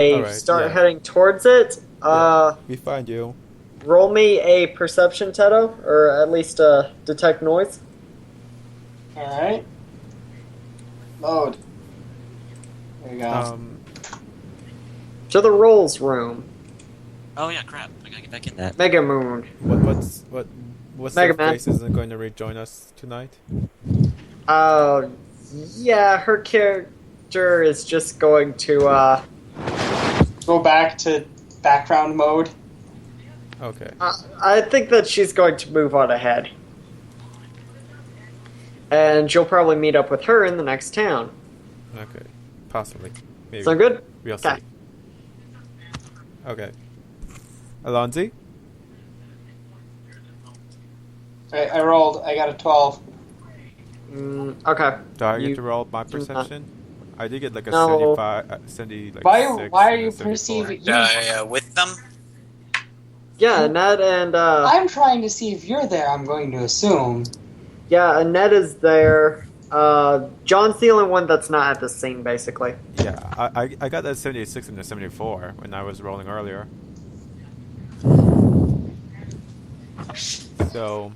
Alright, start yeah. heading towards it. Yeah. We find you. Roll me a perception, Teto, or at least detect noise. Alright. Load. There you go. To the rolls room. Oh yeah, crap! I gotta get back in that. Mega Moon. What's Mega the Man. face isn't going to rejoin us tonight? Yeah, her character is just going to Go back to background mode. Okay. I think that she's going to move on ahead. And you'll probably meet up with her in the next town. Okay. Possibly. Maybe. Sound good? We'll see. Okay. Alonzi? I rolled. I got a 12. Okay. Do I get to roll my perception? I did get like a No. 75, 70, like Why 6 are and a you 74. perceiving... You, With them? Yeah, Annette and I'm trying to see if you're there, I'm going to assume. yeah, Annette is there. John's the only one that's not at the scene, basically. Yeah, I got that 76 and a 74 when I was rolling earlier. So,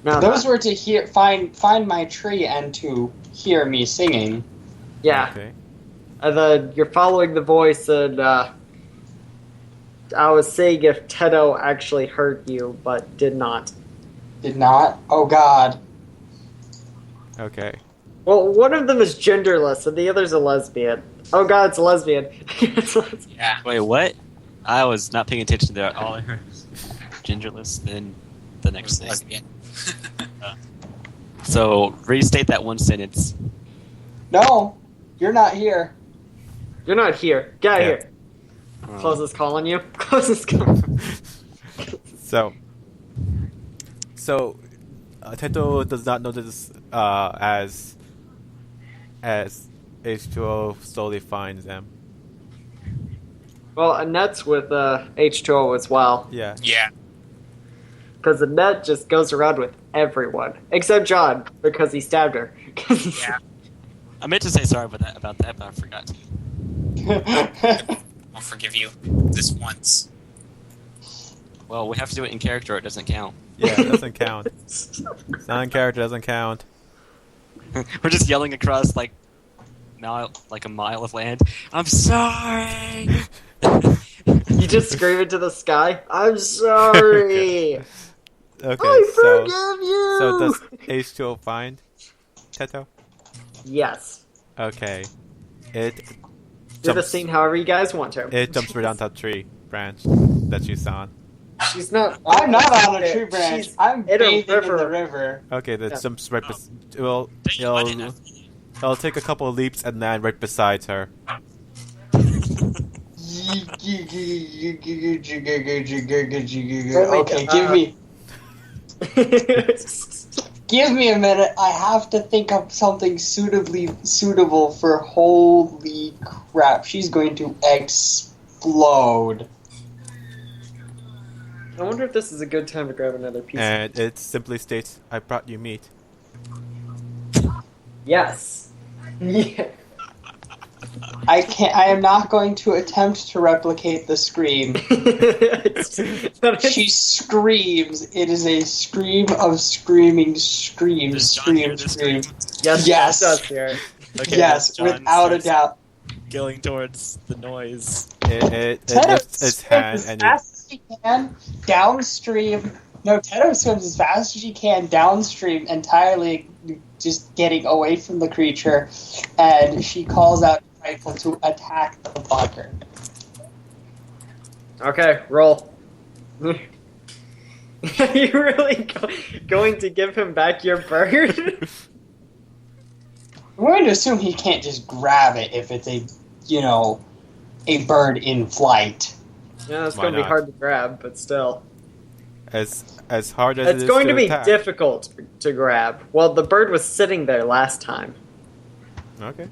Now Those were to find my tree and to hear me singing. yeah. okay. And then you're following the voice, and I was seeing if Teto actually heard you, but did not. Did not? Oh god. Okay. Well, one of them is genderless, and the other's a lesbian. Oh god, it's a lesbian. It's a lesbian. Yeah. Wait, what? I was not paying attention to all I heard. Genderless, then the next thing. Lesbian. So restate that one sentence. No, you're not here. You're not here. Get out of Yeah. here. Close is calling you. Close is calling. So, Teto does not notice as H2O slowly finds them. Well, Annette's with H2O as well. Yeah. Yeah. Because Annette just goes around with everyone. Except John, because he stabbed her. Yeah. I meant to say sorry about that, but I forgot to. I'll forgive you this once. Well, we have to do it in character, or it doesn't count. Yeah, it doesn't count. Sound character doesn't count. We're just yelling across like a mile of land. I'm sorry. You just scream into the sky, I'm sorry! Okay, I so forgive you! so does H2O find Teto? Yes. Okay. It Do the jumps, scene however you guys want to. it jumps right down that tree branch that she's on. She's not. I'm not on a tree branch. She's I'm in a bathing in river. the river. Okay, that Yeah. jumps right. Dang it, I didn't know. It'll take a couple of leaps and land right beside her. Okay, give me a minute. I have to think of something suitable for holy crap. She's going to explode. I wonder if this is a good time to grab another piece. And it simply states, "I brought you meat." Yes. Yeah. I am not going to attempt to replicate the scream. She screams. It is a scream of screaming scream. Does John hear Scream, this scream. Yes. Yes. It does here. Okay, Yes, John without a starts doubt. Going towards the noise. It Teto lifts its hand swims as and fast as she can downstream. No, Teto swims as fast as she can downstream, entirely just getting away from the creature, and she calls out rifle to attack the fucker. Okay, roll. Are you really going to give him back your bird? We're going to assume he can't just grab it if it's a bird in flight. Yeah, it's Why going to be not? hard to grab, but still. as hard as It's it is going to be attack. difficult to grab. Well, the bird was sitting there last time. Okay.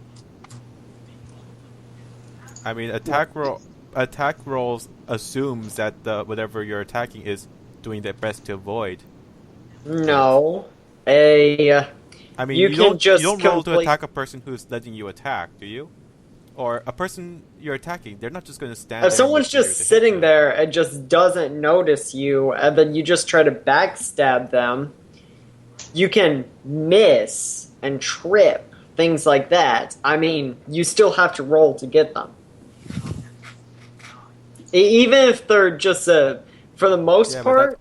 I mean, attack rolls assumes that whatever you're attacking is doing their best to avoid. No. I mean, You you can don't just you don't roll to complete- attack a person who's letting you attack, do you? or a person you're attacking, they're not just going to stand If there. someone's waiting for you just to hit sitting them. there and just doesn't notice you, and then you just try to backstab them, you can miss and trip, things like that. I mean, you still have to roll to get them. Even if they're just for the most Yeah, but part.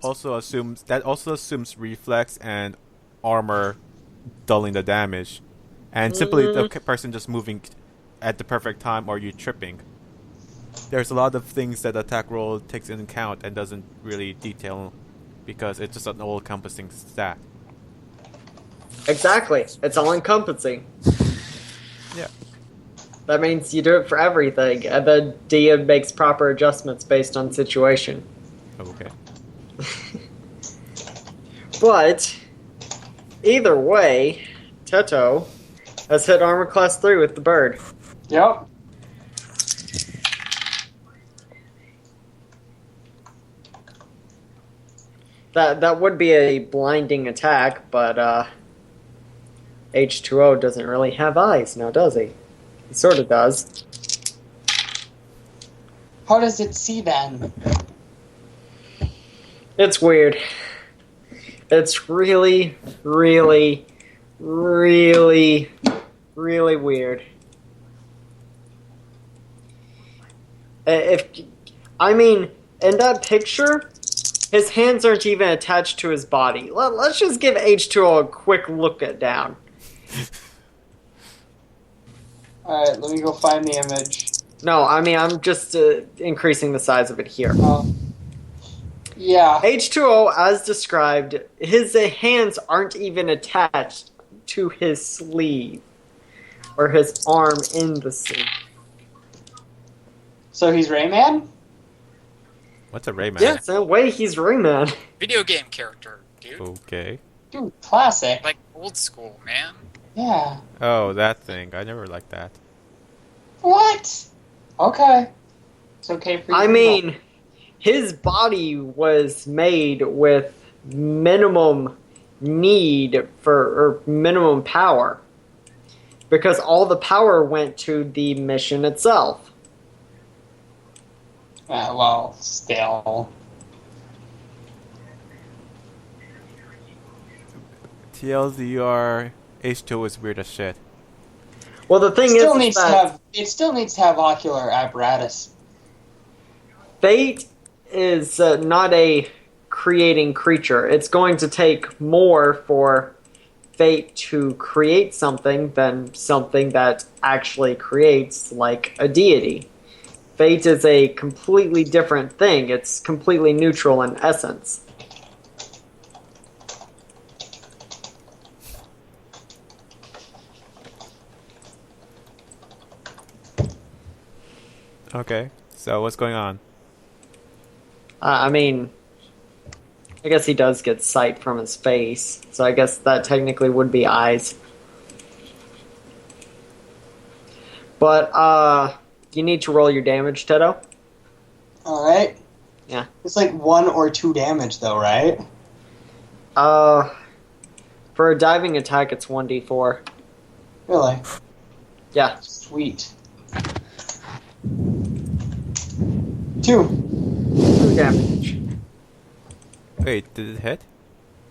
that also assumes reflex and armor dulling the damage, and simply the person just moving at the perfect time or you tripping. There's a lot of things that attack roll takes into account and doesn't really detail because it's just an all-encompassing stat. Exactly. It's all encompassing. Yeah. That means you do it for everything, and then DM makes proper adjustments based on situation. Okay. But either way, Teto has hit armor class 3 with the bird. Yep. That would be a blinding attack, but H2O doesn't really have eyes now, does he? He sort of does. How does it see then? It's weird. It's really, really, really, really weird. In that picture, his hands aren't even attached to his body. Let's just give H2O a quick look at down. Alright, let me go find the image. No, I'm just increasing the size of it here. Yeah. H2O, as described, his hands aren't even attached to his sleeve or his arm in the sleeve. So he's Rayman? What's a Rayman? Yes, in a way, he's Rayman. Video game character, dude. Okay. Dude, classic. Like old school, man. Yeah. Oh, that thing. I never liked that. What? Okay. It's okay for you. I mean, his body was made with minimum need or minimum power. Because all the power went to the mission itself. Well, still. TLDR H2 is weird as shit. Well, the thing It still needs to have ocular apparatus. Fate is not a creating creature. It's going to take more for Fate to create something than something that actually creates, like a deity. Fate is a completely different thing. It's completely neutral in essence. Okay. So what's going on? I guess he does get sight from his face, so I guess that technically would be eyes. But, you need to roll your damage, Teto. Alright. Yeah. It's like 1 or 2 damage, though, right? For a diving attack, it's 1d4. Really? Yeah. Sweet. 2. 2 damage. Wait, did it hit?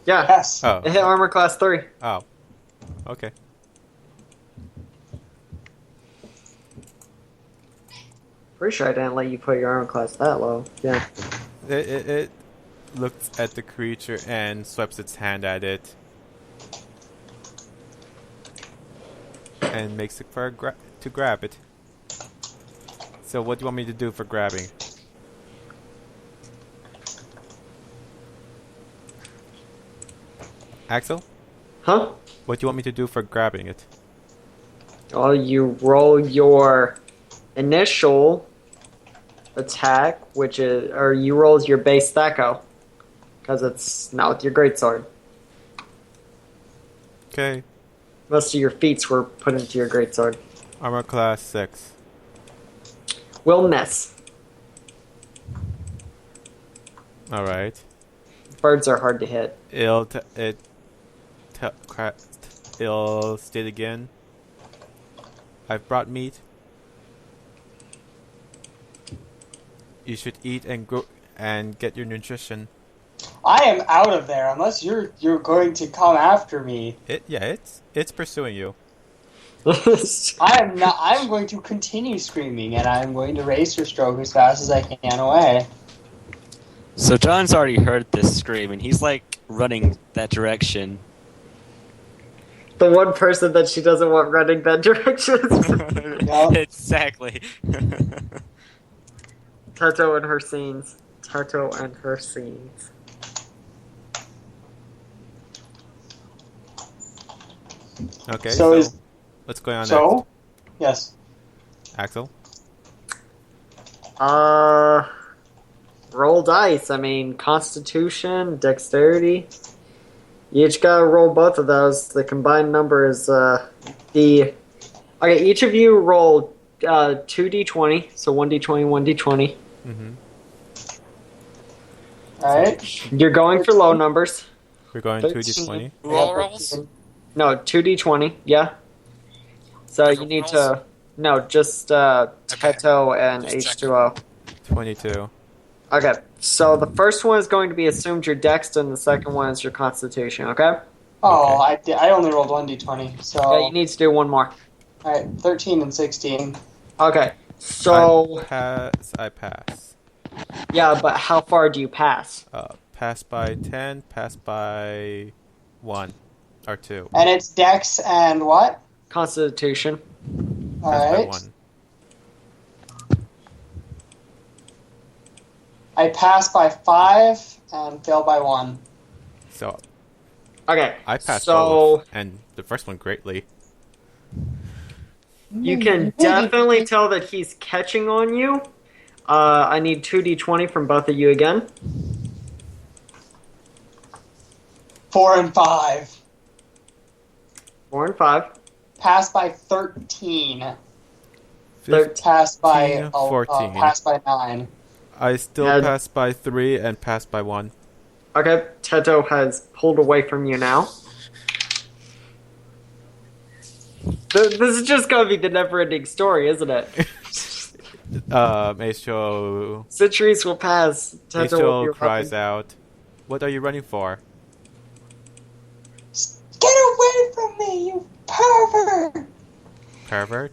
Yeah. Yes. Oh. It hit armor class 3. Oh. Okay. Pretty sure I didn't let you put your armor class that low. Yeah. It looks at the creature and swipes its hand at it. And makes it for to grab it. So what do you want me to do for grabbing? Axel? Huh? What do you want me to do for grabbing it? Well, you roll your initial attack, which is, or you roll your base Thaco, because it's not with your greatsword. Okay. Most of your feats were put into your greatsword. Armor class 6. Will miss. Alright. Birds are hard to hit. It'll state again. I've brought meat. You should eat and grow and get your nutrition. I am out of there unless you're going to come after me. It's pursuing you. I am not. I'm going to continue screaming, and I'm going to race or stroke as fast as I can away. So John's already heard this scream, and he's like running that direction. The one person that she doesn't want running that direction. Yep. Exactly. Tato and her scenes. Tato and her scenes. Okay, So is- what's going on So, yes. next? Axel? Roll dice. I mean, Constitution, Dexterity. You each gotta roll both of those. The combined number is Okay, each of you roll 2d20, so 1d20, 1d20. Mm-hmm. All right. You're going for low numbers. We're going 2d20. Who all rolls? No, 2d20, yeah. So you Different need rolls? to... No, just Teto and Just H2O. 22. Okay, so the first one is going to be assumed your Dex, and the second one is your Constitution, okay? Oh, I only rolled 1d20, so Yeah, you need to do one more. all right, 13 and 16. Okay, so... I pass. Yeah, but how far do you pass? Pass by 10, pass by 1 or 2. And it's Dex and what? Constitution. All Pass by right. 1. I pass by 5 and fail by 1. So Okay, I passed so both, and the first one greatly. you can definitely tell that he's catching on you. I need 2d20 from both of you again. 4 and 5. 4 and 5. Pass by 13. Thir- Pass by 14. pass by 9. I still Yeah. pass by 3 and pass by 1. Okay, Teto has pulled away from you now. This is just gonna be the never-ending story, isn't it? H2O Centuries will pass. Teto will be cries running. out, "What are you running for?" Get away from me, you pervert! Pervert.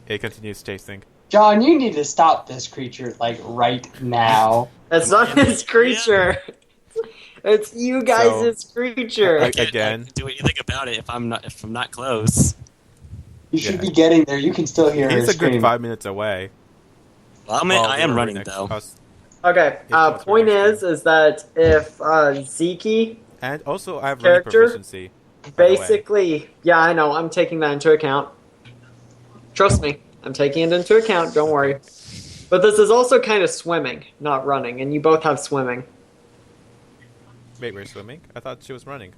It continues chasing. John, you need to stop this creature, like, right now. It's not his creature. It's you guys' creature. I- I can't, Again. like, do anything about it if I'm not close. You should Yeah. be getting there. You can still hear her He's a good scream. 5 minutes away. Well, Well, I am we're running next though. house. Okay, It's point very is that if Zeke And also, I have running Character? proficiency. by the way. basically... Yeah, I know, I'm taking that into account. Trust me, I'm taking it into account, don't worry. But this is also kind of swimming, not running, and you both have swimming. Wait, we're swimming? I thought she was running.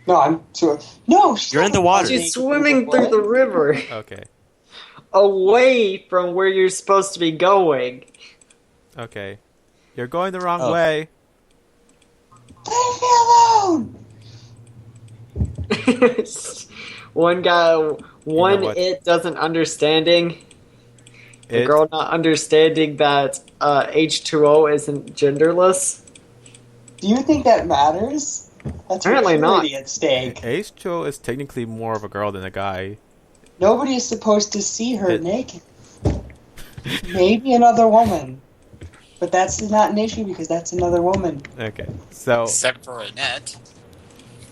No, I'm sure. No, she's You're not in the water. running. She's swimming through the river, Okay. away from where you're supposed to be going. Okay. You're going the wrong Oh. way. Leave me alone! One guy, one what? it doesn't understanding. The It- girl not understanding that H2O isn't genderless. Do you think that matters? That's Apparently not. purity at stake. H2O is technically more of a girl than a guy. Nobody is supposed to see her It- naked. Maybe another woman. But that's not an issue because that's another woman. Okay. So, Except for Annette.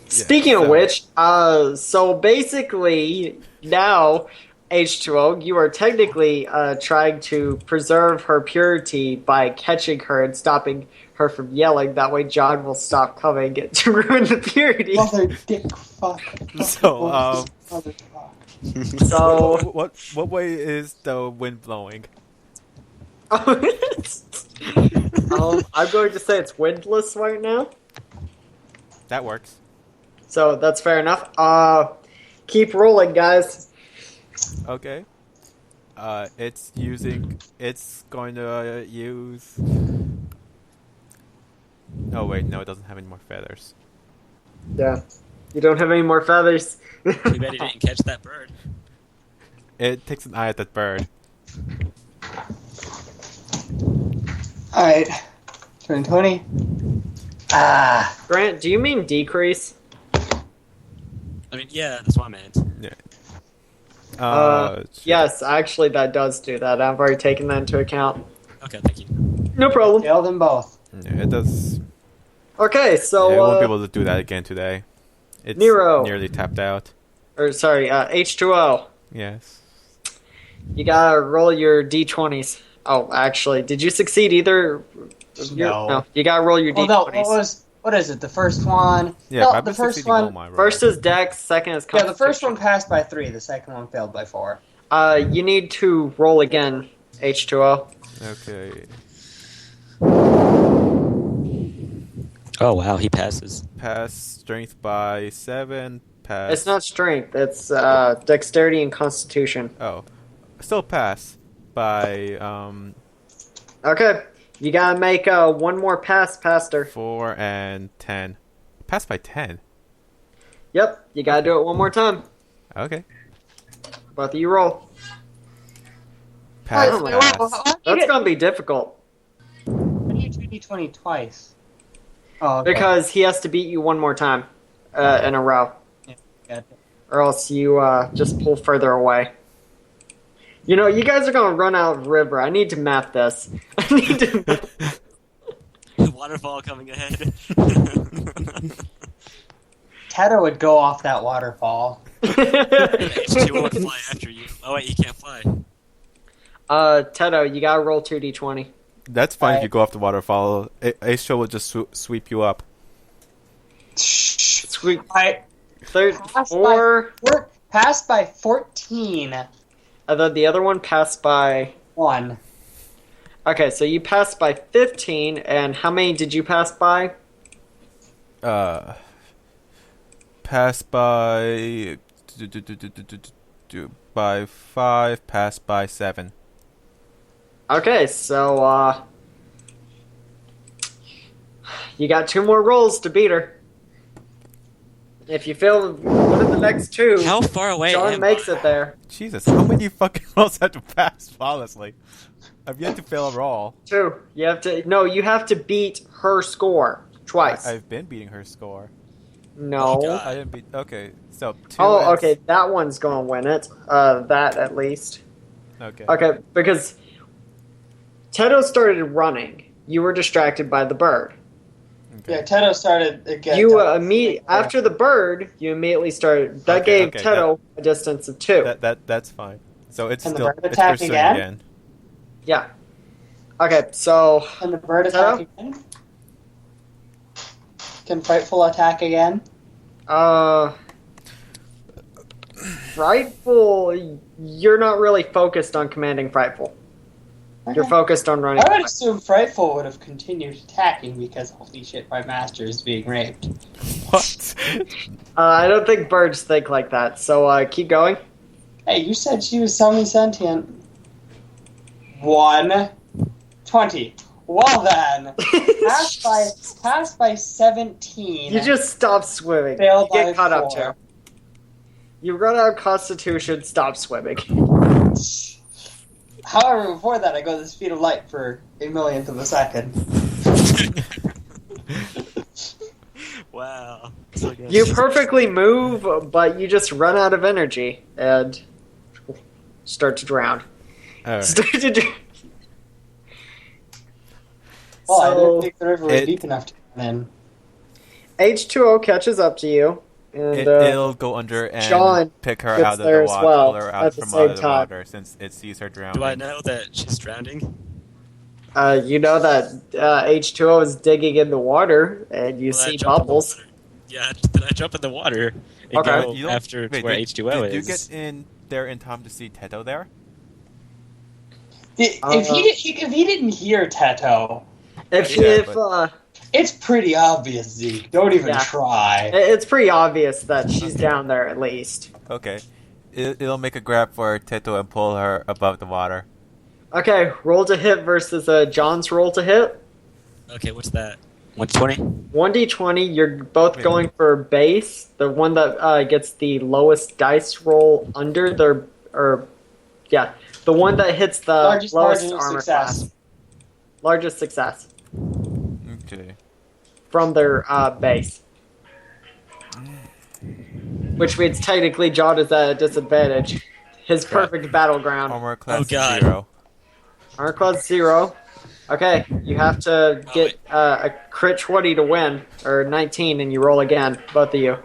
Speaking of so- which, so basically now H2O, you are technically trying to preserve her purity by catching her and stopping her from yelling. That way, John will stop coming to ruin the purity. Mother dick fuck. So, Mother fuck. So, what way is the wind blowing? I'm going to say it's windless right now. That works. So that's fair enough. Keep rolling, guys. Okay. It's going to use... Oh wait, no, it doesn't have any more feathers. Yeah. You don't have any more feathers. Too bad you didn't catch that bird. It takes an eye at that bird. Alright. Turn 20. Ah. Grant, do you mean decrease? I mean, yeah, that's what I meant. Yes, actually that does do that. I've already taken that into account. Okay, thank you. No problem. Fail them both. Yeah, it does. Okay, so Yeah, I won't be able to do that again today. It's Nero. nearly tapped out. H2O. Yes. You gotta roll your d20s. Oh, actually, did you succeed either? No. You gotta roll your Oh no, d20s. what is it? The first one? Yeah, no, I've the been first succeeding all one. my rolls. First is Dex, second is Yeah, the first one Constitution. passed by 3, the second one failed by 4. You need to roll again, H2O. Okay. Oh wow, he passes. Pass strength by 7. Pass. It's not strength, it's dexterity and constitution. Oh. Still pass by Okay, you gotta make one more pass past her. 4 and 10. Pass by 10. Yep, you gotta do it one more time. Okay. Both of you roll. Pass. Oh my pass. God. That's gonna be difficult. Why do you do D20 twice? Oh, okay. Because he has to beat you one more time in a row. Gotcha. Or else you just pull further away. You know, you guys are gonna run out of river. I need to map this. I need to. Waterfall coming ahead. Teta would go off that waterfall. H2 won't fly after you. Oh wait, he can't fly. Teto, you gotta roll 2d20. That's fine if Alright. you go off the waterfall. Ace will just sweep you up. Sweet. I Pass 4. passed by 14. And then the other one passed by. 1. Okay, so you passed by 15, and how many did you pass by? Pass by by 5. Pass by 7. Okay, so you got 2 more rolls to beat her. If you fail one of the next 2, How far away John am makes I? it there. Jesus, how many fucking rolls have to pass flawlessly? I've yet to fail a roll. 2. You have to beat her score twice. I've been beating her score. No. Oh, God. I didn't beat. Okay, so 2. Oh, and okay, that one's gonna win it. That at least. Okay. Okay, because Teto started running. You were distracted by the bird. Okay. Yeah, Teto started again. After the bird, you immediately started. That Okay, gave okay, Teto a distance of 2. That's fine. So it's Can the still bird it's attack pursuing again? Yeah. Okay, so Can the bird attack again? Can Frightful attack again? Frightful. You're not really focused on commanding Frightful. You're Okay. focused on running. I would assume Frightful would have continued attacking because holy shit, my master is being raped. What? I don't think birds think like that. So keep going. Hey, you said she was semi-sentient. 120. Well then, passed by 17. You just stop swimming. Failed You get by caught up 4. to. You run out of Constitution. Stop swimming. However, before that, I go the speed of light for a millionth of a second. Wow. So good. You perfectly move, but you just run out of energy and start to drown. Alright. Start to drown. Well, I So- didn't think the river was deep enough to come in. H2O catches up to you, and It'll go under and John pick her gets out of there the as water, well pull her out at the from same out of the time. water since it sees her drowning. Do I know that she's drowning? you know that H2O is digging in the water, and you Well, I see jumped in the bubbles. water. Yeah, then I jump in the water and Okay. go You don't- after to wait, where did- H2O did is. you get in there in time to see Teto there? If he didn't hear Teto, Yeah, it's pretty obvious, Zeke. Don't even Yeah. try. It's pretty obvious that she's down there at least. Okay. It'll make a grab for Teto and pull her above the water. Okay, roll to hit versus John's roll to hit. Okay, what's that? 120? 1d20, you're both Wait. going for base. The one that gets the lowest dice roll under their, the The one that hits the Largest lowest margin of armor success. class. Largest success Okay. from their base. Which means technically John is at a disadvantage. His perfect battleground. Armor class God. 0. Armor class 0. Okay, you have to get a crit 20 to win, or 19, and you roll again, both of you.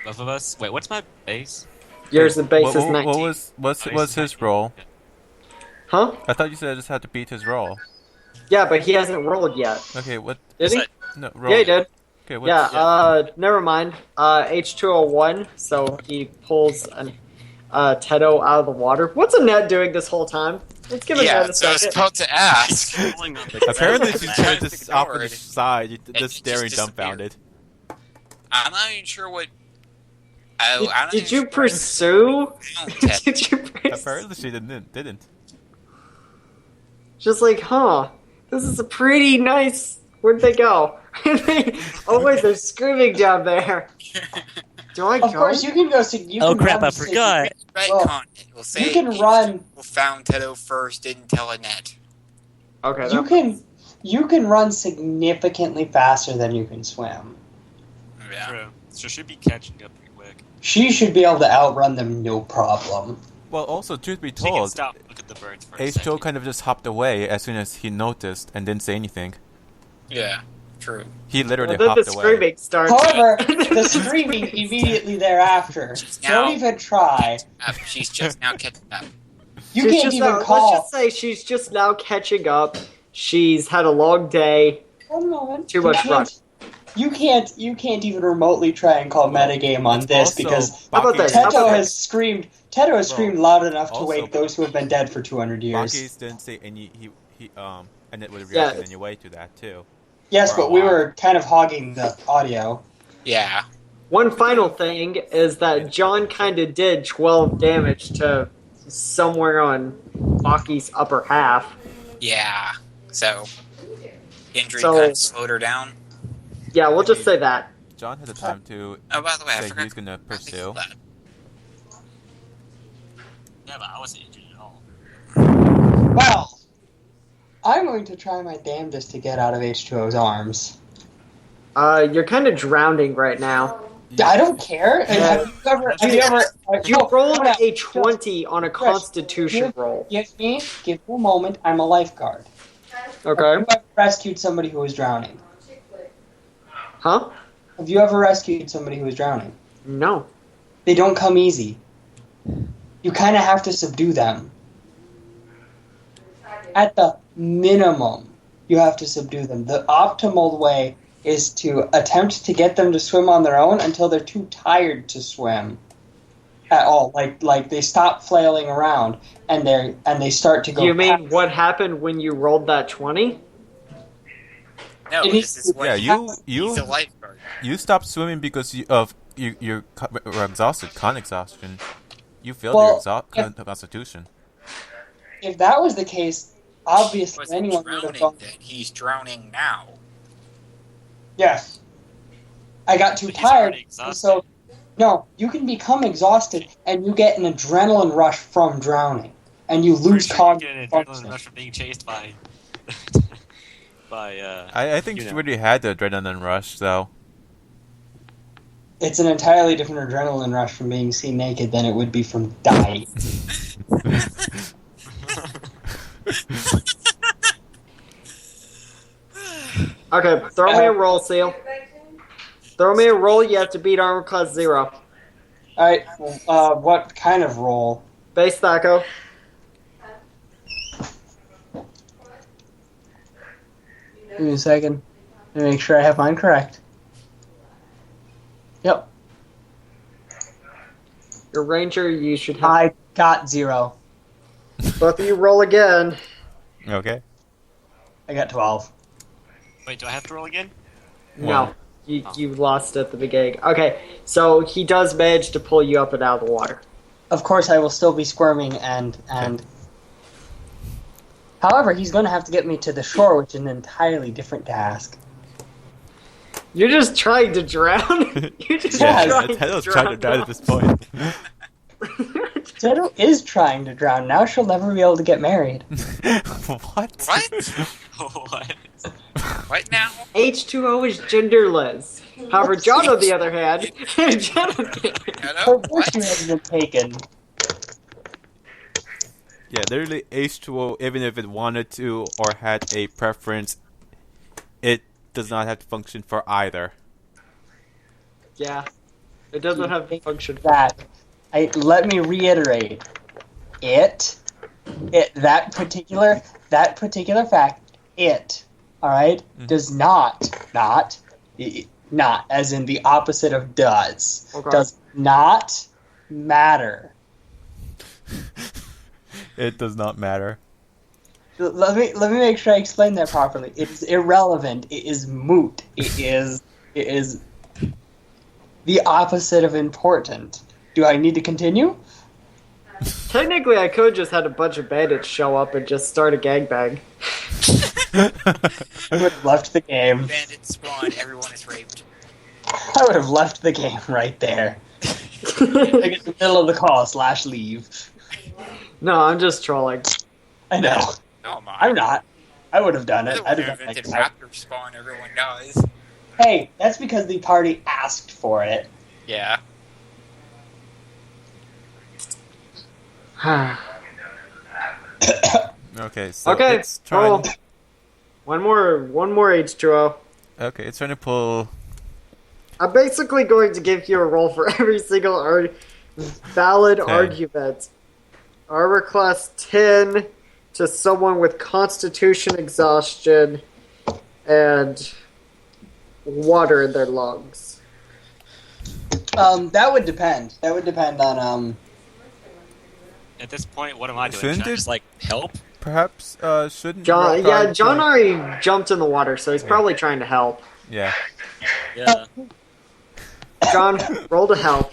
Both of us? Wait, what's my base? Yours the base is What 19. was his roll? Huh? I thought you said I just had to beat his roll. Yeah, but he hasn't rolled yet. Okay, what? Did he? No, roll. Yeah, he did. Okay, what's, Yeah, never mind. H2O1, so he pulls an Tedo out of the water. What's Annette doing this whole time? Let's give Yeah, Annette a so I was second. about to ask. apparently she's Trying to just off ignore to the it. side, And just she staring just dumbfounded. I'm not even sure what. Did you pursue? Ted. Did you pursue? Apparently she didn't. Just like, huh? This is a pretty nice. Where'd they go? Oh wait, they're screaming down there. Do I Of go? course, you can go. You Oh can crap! run I forgot. Right, Well, Con. We'll say you can run. Who found Tedo first didn't tell Annette. Okay. You can run significantly faster than you can swim. Yeah. True. So should be catching up pretty quick. She should be able to outrun them no problem. Well, also, truth be She can told, stop. Look at the birds for a H2O second. kind of just hopped away as soon as he noticed and didn't say anything. Yeah. True. He literally Then the hopped away. screaming starts. However, the screaming immediately thereafter. Now- Don't even try. She's just now catching up. You She's can't just even Let's call. just say she's just now catching up. She's had a long day. One moment. Too much You can't even remotely try and call metagame on this Also, because How about this? Bakis- Teto has screamed. Teto has screamed loud enough to also- wake those who have been dead for 200 years. Bakis didn't say any. And it would have Yeah. reacted in any way to that too. Yes, for a but we while. were kind of hogging the audio. Yeah. One final thing is that John kind of did 12 damage to somewhere on Baki's upper half. Yeah. So, injury So- kind of slowed her down. Yeah, we'll just say that. John had the time to Oh, by the way, I say forgot. he's gonna pursue. that. Yeah, but I wasn't injured at all. Well, I'm going to try my damnedest to get out of H2O's arms. You're kind of drowning right now. I don't care. Have you ever? You rolled hold on. a 20 on a Constitution roll. Give me a moment. I'm a lifeguard. Okay. Have you ever rescued somebody who was drowning? Huh? Have you ever rescued somebody who was drowning? No. They don't come easy. You kind of have to subdue them. At the minimum, you have to subdue them. The optimal way is to attempt to get them to swim on their own until they're too tired to swim at all. Like they stop flailing around and they start to go. You mean past- what happened when you rolled that 20? No, It this needs is to- what Yeah, he's a you lifeguard. you stopped swimming because you're exhausted, con exhaustion. You failed Well, your constitution. If that was the case, obviously Wasn't anyone would have drowning gone. then. He's drowning now. Yes. I got too But he's tired, already and exhausted. so no, you can become exhausted and you get an adrenaline rush from drowning, and you Pretty lose sure you cognitive get an adrenaline function. rush from being chased by. I think you she know. already had the adrenaline rush, though. It's an entirely different adrenaline rush from being seen naked than it would be from dying. Okay, throw me a roll, Seal. Throw me a roll, you have to beat armor class 0. Alright, what kind of roll? Base Thaco. Give me a second. Let me make sure I have mine correct. Yep. Your ranger, you should have. I got 0. Both of you roll again. Okay. I got 12. Wait, do I have to roll again? No. You lost at the beginning. Okay, so he does manage to pull you up and out of the water. Of course, I will still be squirming and. However, he's going to have to get me to the shore, which is an entirely different task. You're just trying to drown? You're just Yeah, trying Tedo's to trying to drown. die at this point. Teto is trying to drown. Now she'll never be able to get married. What? What? What now? H2O is genderless. However, John, on the other hand, John, Her Hello? virtue has been taken. Yeah, literally H2O, even if it wanted to or had a preference, it does not have to function for either. yeah, it doesn't have a function. That let me reiterate. That particular fact, all right, does not as in the opposite of does. Okay. Does not matter. It does not matter. Let me make sure I explain that properly. It is irrelevant. It is moot. It is the opposite of important. Do I need to continue? Technically, I could just had a bunch of bandits show up and just start a gangbang. I would have left the game. Bandits spawn, everyone is raped. I would have left the game right there. Like in the middle of the call / leave. No, I'm just trolling. I know. Oh my. I'm not. I would have done it. I I'd would have have done invented that. raptor spawn, everyone does. Hey, that's because the party asked for it. Yeah. Okay, so Okay, it's trying. roll. One more H2O. Okay, it's trying to pull. I'm basically going to give you a roll for every single valid Okay. argument. Armor class 10 to someone with constitution exhaustion and water in their lungs. That would depend. That would depend on At this point, what am I doing? Shouldn't Should I it- just like help? Perhaps shouldn't. John, Rock yeah, John try- already jumped in the water, so he's probably trying to help. Yeah. Yeah. John, roll to help.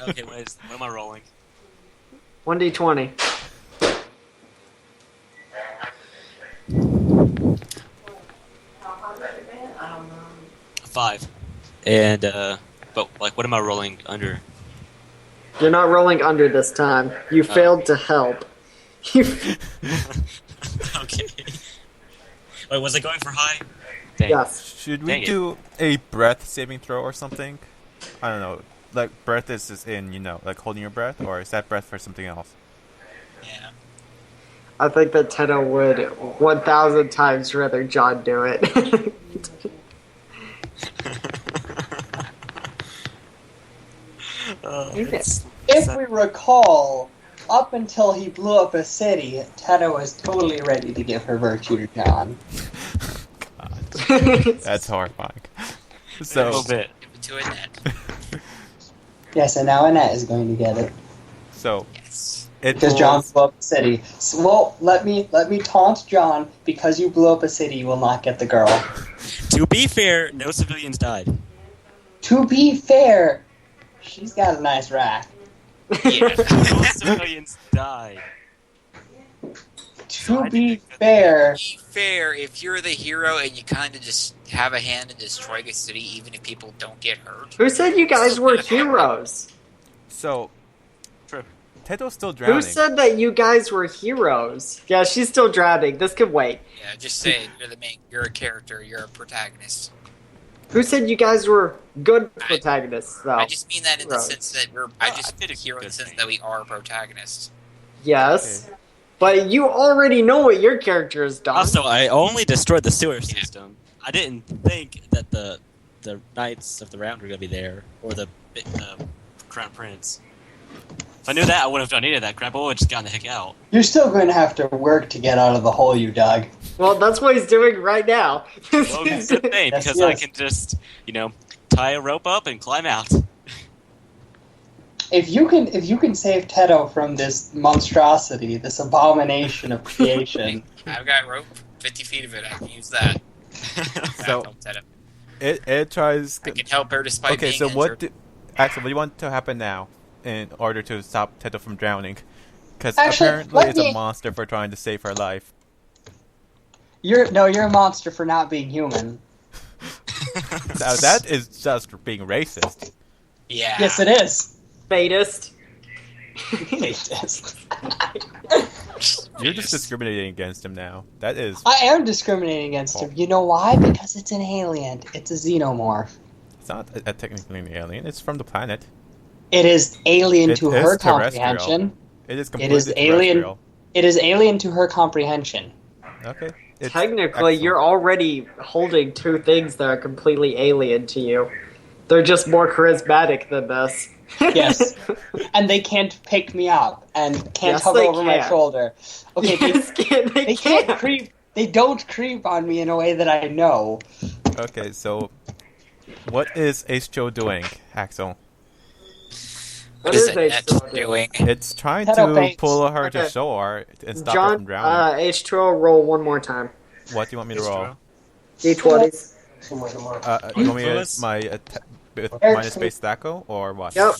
Okay, what am I rolling? 1d20. Five. And but like, what am I rolling under? You're not rolling under this time. You failed to help. You Okay. Wait, was I going for high? Dang. yes. Should we Dang it. do a breath saving throw or something? I don't know. Like breath is just in, like holding your breath, or is that breath for something else? Yeah. I think that Tenno would 1,000 times rather John do it. If we recall, up until he blew up a city, Teto was totally ready to give her virtue to John. God, that's horrifying. A So little bit. Give it to Annette. Yes, and now Annette is going to get it. Yes. it Because John pulls- blew up a city. So, well, let me taunt John. Because you blew up a city, you will not get the girl. To be fair, no civilians died. To be fair, she's got a nice rack. Yeah. No civilians died. To I be think that- fair, To be fair, if you're the hero and you kind of just have a hand in destroying a city, even if people don't get hurt. Who said you guys were heroes? So True. Teto's still drowning. Who said that you guys were heroes? Yeah, she's still drowning. This can wait. Yeah, just say you're a character, you're a protagonist. Who said you guys were good protagonists, though? I just mean that in the Right. sense that I I just did a hero in good the sense thing. that we are protagonists. Yes. But you already know what your character has done. Also, I only destroyed the sewer system. I didn't think that the Knights of the Round were going to be there, or the Crown Prince. If I knew that, I wouldn't have done any of that crap. I would have just gotten the heck out. you're still going to have to work to get out of the hole you dug. Well, that's what he's doing right now. Well, good thing, Yes, because I yes. can just, tie a rope up and climb out. If you can save Teto from this monstrosity, this abomination of creation, I've got rope, 50 feet of it, I can use that. So- It tries. I can help her despite Okay, being so what? injured. Axel, what do you want to happen now in order to stop Teto from drowning? Because Actually, apparently let it's a me- monster for trying to save her life. you're a monster for not being human. Now that is just being racist. Yeah. Yes, it is. Fatist. hate this. You're just discriminating against him now. That is. I am discriminating against him. You know why? Because it's an alien. It's a xenomorph. It's not technically an alien. It's from the planet. It is alien It to is her terrestrial. comprehension. It is It completely is alien. terrestrial. It is alien to her comprehension. Okay. It's Technically, excellent. you're already holding two things that are completely alien to you. They're just more charismatic than this. Yes. And they can't pick me up and can't Yes, hover they over my can. shoulder. Okay, Yes, they they can't creep. They don't creep on me in a way that I know. Okay, so what is H2O doing, Axel? What What is is it net H2O doing? It's trying Shadow to banks. pull her to Okay. shore and stop her from John, drowning. H2O, roll one more time. What do you want me to roll? D20s. You want me Lewis? my with Eric, minus base Thaco or what? Yep,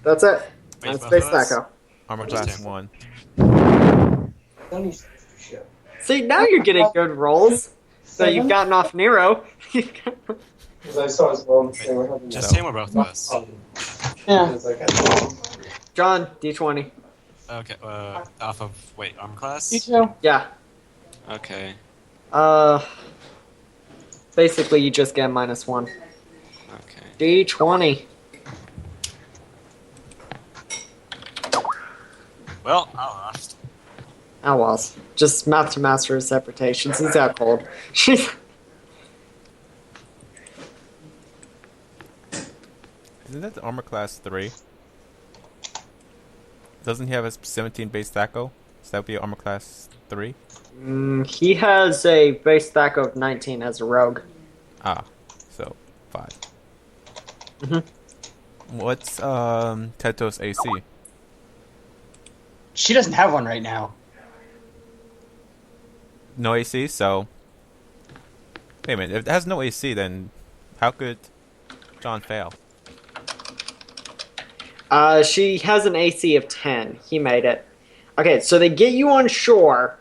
that's it. Wait, That's both Space of us? Thaco. Armor Just class him. 1. See, now you're getting good rolls. So you've gotten off Nero. Because I saw his phone. They were having Just him or both of us? Yeah. It's like, John, D20. Okay, off of, wait, armor class? You too. Yeah. Okay, Basically, you just get -1. okay. D20. Well, I lost. Oh, well. Just math to master his separations. He's out cold. Isn't that the armor class 3? Doesn't he have a 17 base Thaco? So that would be armor class 3? He has a base stack of 19 as a rogue. Ah, so 5. Mhm. What's Teto's AC? She doesn't have one right now. No AC, so wait a minute. If it has no AC, then how could John fail? She has an AC of 10. He made it. Okay, so they get you on shore.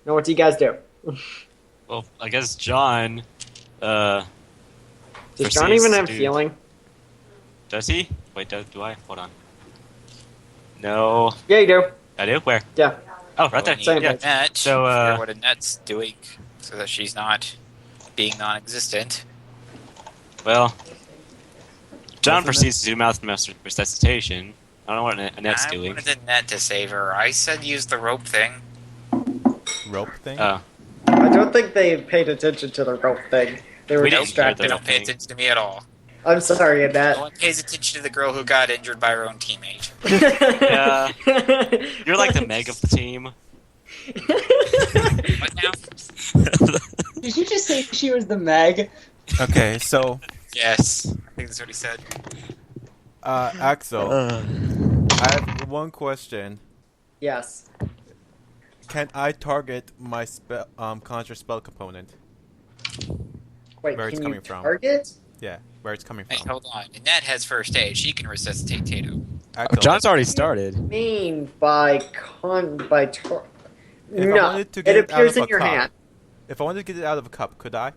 Now what do you guys do? Well, I guess John, Does proceeds John even to have do- healing? Does he? Wait, do I? Hold on. No. Yeah, you do. I do? Where? Yeah. Oh, right there. We Same need a page. net. So, Figure what a net's doing, so that she's not being non-existent. Well, John What's the proceeds to do mouth master resuscitation. I don't know what a net's I doing. wanted the net to save her. I said use the rope thing. Rope thing? Oh, I don't think they paid attention to the rope thing. They were We didn't care, distracted. They though. don't pay attention to me at all. I'm sorry, No Annette. one pays attention to the girl who got injured by her own teammate. Yeah. You're like the Meg of the team. What now? Did you just say she was the Meg? Okay, so Yes. I think that's what he said. Axel, I have one question. Yes. Can I target my spell conjure spell component? Wait, Where it's can coming you from. target? Yeah, where it's coming Hey, from. hold on. Annette has first aid. She can resuscitate Tato. Axel, John's already started. Mean by tar- If I No, wanted to get it it out appears of in a your cup. hand. If I wanted to get it out of a cup, could I?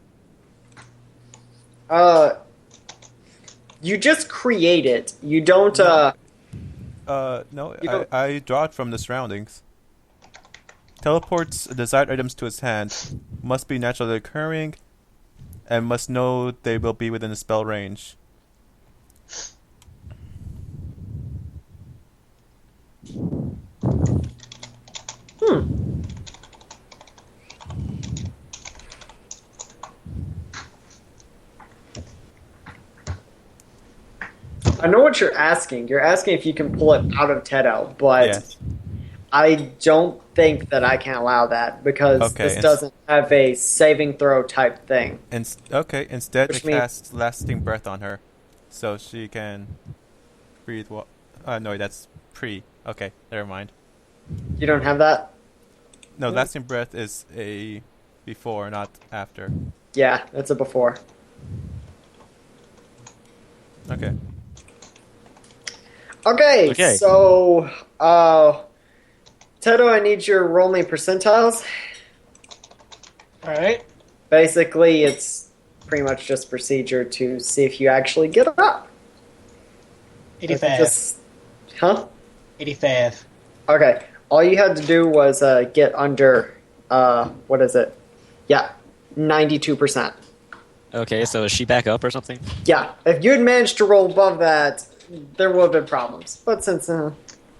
You just create it. You don't. No, You don't- I draw it from the surroundings. Teleports desired items to his hand. Must be naturally occurring, and must know they will be within the spell range. I know what you're asking. You're asking if you can pull it out of Tedo, but Yes. I don't think that I can allow that because Okay, this it's- doesn't have a saving throw type thing. Okay. Instead, Which it means- casts lasting breath on her, so she can breathe. No, that's pre. Okay, never mind. You don't have that? No, lasting breath is a before, not after. Yeah, that's a before. Okay. Okay, Okay. so Tedo, I need your roll me percentiles. Alright. Basically, it's pretty much just procedure to see if you actually get up. 85. Just, huh? 85. Okay. All you had to do was get under, what is it? Yeah, 92%. Okay, so is she back up or something? Yeah, if you had managed to roll above that, there would have been problems. But since,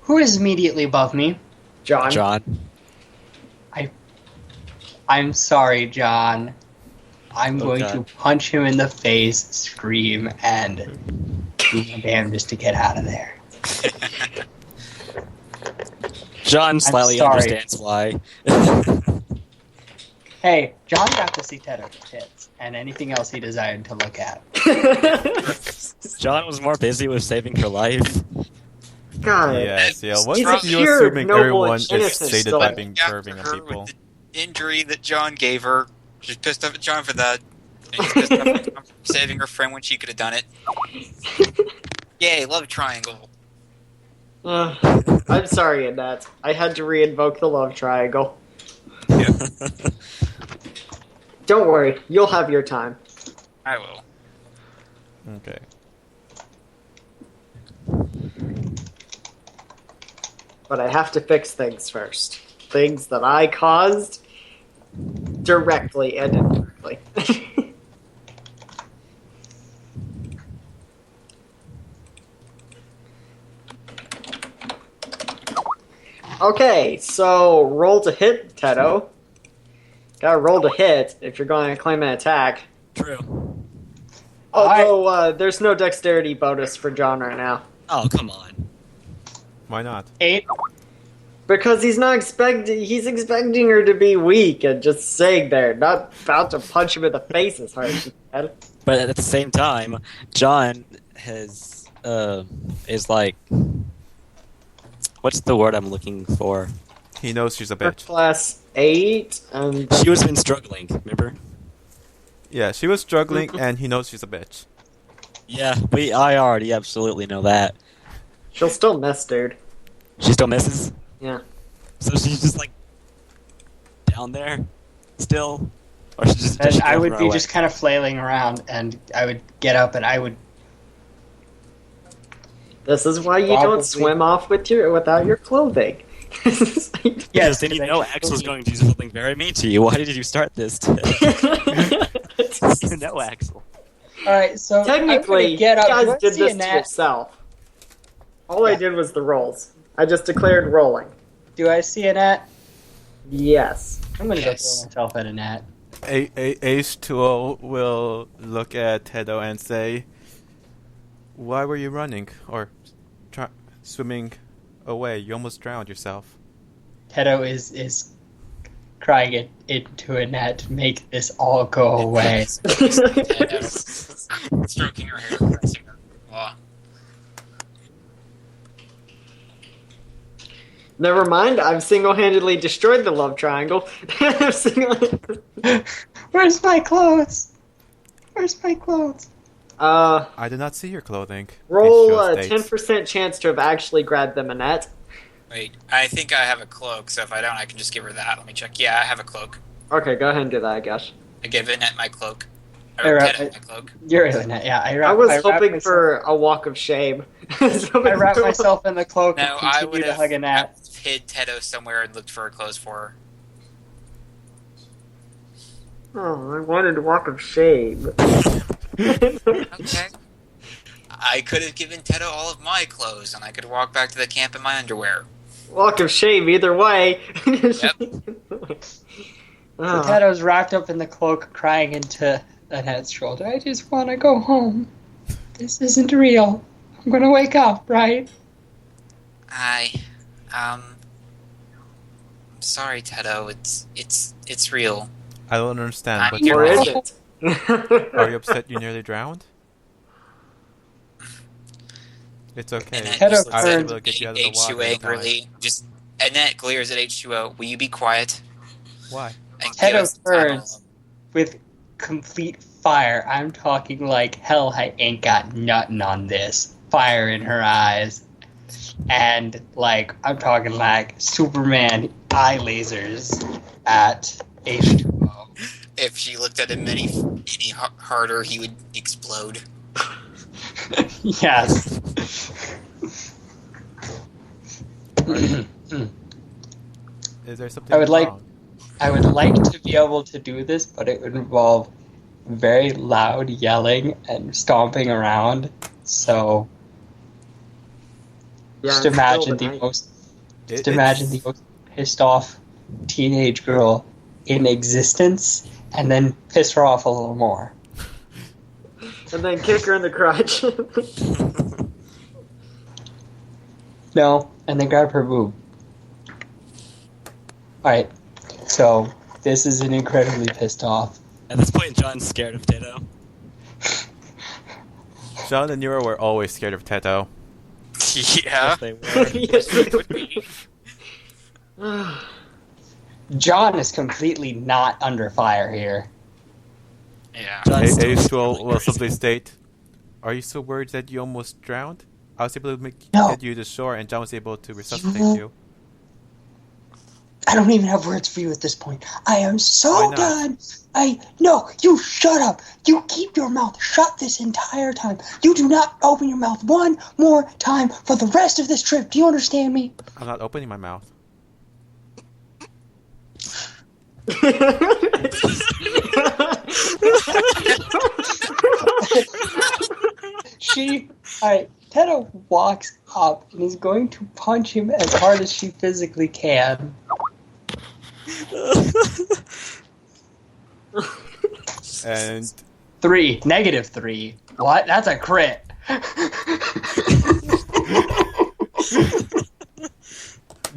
Who is immediately above me? John. John. I'm sorry, John. I'm Oh, going God. to punch him in the face, scream, and do my damnedest to get out of there. John slightly sorry. understands why. Hey, John got to see Tedder's tits and anything else he desired to look at. John was more busy with saving her life. God. Yes, yeah. What's He's with a you pure, assuming noble, everyone and is innocent sated soul. by being After serving on her people? with the injury that John gave her. She's pissed off at John for that. And he's pissed off at John for saving her friend when she could have done it. Yay, love triangle. I'm sorry, Annette. I had to re-invoke the love triangle. Don't worry, you'll have your time. I will. Okay. But I have to fix things first. Things that I caused directly and indirectly. Okay, so roll to hit, Tedo. Gotta roll to hit if you're going to claim an attack. True. Although there's no dexterity bonus for John right now. Oh, come on. Why not? 8. Because he's expecting her to be weak and just sitting there, not about to punch him in the face as hard as he can. But at the same time, John is like, what's the word I'm looking for? He knows she's a For bitch. class 8, and She was been struggling, remember? Yeah, she was struggling, and he knows she's a bitch. Yeah, I already absolutely know that. she'll still miss, dude. She still misses? Yeah. So she's just like down there still? Or she just And she I go would her be way? just kind of flailing around, and I would get up, and I would... This is why you Probably. don't swim off without your clothing. Yes, then you know X was going to do something very mean to you. Why did you start this? You know Axel. Alright, so Technically, I'm you gonna get up. guys Do I did see this a to net? yourself. All I Yeah. did was the rolls. I just declared rolling. Do I see a net? Yes. I'm gonna Yes. go throw myself at a net. H2O will look at Tedo and say, "Why were you running or swimming away? You almost drowned yourself." Tedo is crying it into a net. Make this all go away. Stroking her hair, caressing her. Aw. Never mind, I've single-handedly destroyed the love triangle. I've Where's my clothes? Where's my clothes? I did not see your clothing. Roll H2O a states. 10% chance to have actually grabbed them, Annette. Wait, I think I have a cloak, so if I don't, I can just give her that. Let me check. Yeah, I have a cloak. Okay, go ahead and do that, I guess. I give Annette my cloak. Hey, Or Rob, Ted my cloak. You're in a net, yeah. I was wrap hoping myself- for a walk of shame. I wrap myself in the cloak No, and I continue would to have hug a net. hid Tedo somewhere and looked for her clothes for her. Oh, I wanted a walk of shame. Okay. I could have given Tedo all of my clothes, and I could walk back to the camp in my underwear. Walk of shame, either way. Yep. Ah. Tato's wrapped up in the cloak, crying into Annette's shoulder. I just want to go home. This isn't real. I'm gonna wake up, right? I'm sorry, Tedo. It's real. I don't understand. I But mean, Or you're is wrong. it? Are you upset you nearly drowned? It's okay. Annette Tedo just I looks turns- will at get you out of the water. H2O in time. angrily. Just Annette glares at H2O. Will you be quiet? Why? And Tedo give us the time turns. alone? With complete fire. I'm talking like, hell, I ain't got nothing on this. Fire in her eyes. And, like, I'm talking like Superman eye lasers at H2O. If she looked at him any harder, he would explode. Yes. Is there something I would like- wrong? I would like to be able to do this, but it would involve very loud yelling and stomping around. So Yeah, just it's imagine still the night. most It- imagine the it's- most pissed off teenage girl in existence, and then piss her off a little more. And then kick her in the crotch. No, and then grab her boob. Alright, so this is an incredibly pissed off. At this point, John's scared of Tato. John and Nero were always scared of Teto. Yeah. Yes, they were. Yes, they Would be. John is completely not under fire here. Yeah. John's still H12 going will crazy. simply state, "Are you so worried that you almost drowned? I was able to No. get you to shore, and John was able to resuscitate You- you." I don't even have words for you at this point. I am Why so not? done. No, you shut up. You keep your mouth shut this entire time. You do not open your mouth one more time for the rest of this trip. Do you understand me? I'm not opening my mouth. Alright, Teto walks up and is going to punch him as hard as she physically can. And -3. What? That's a crit.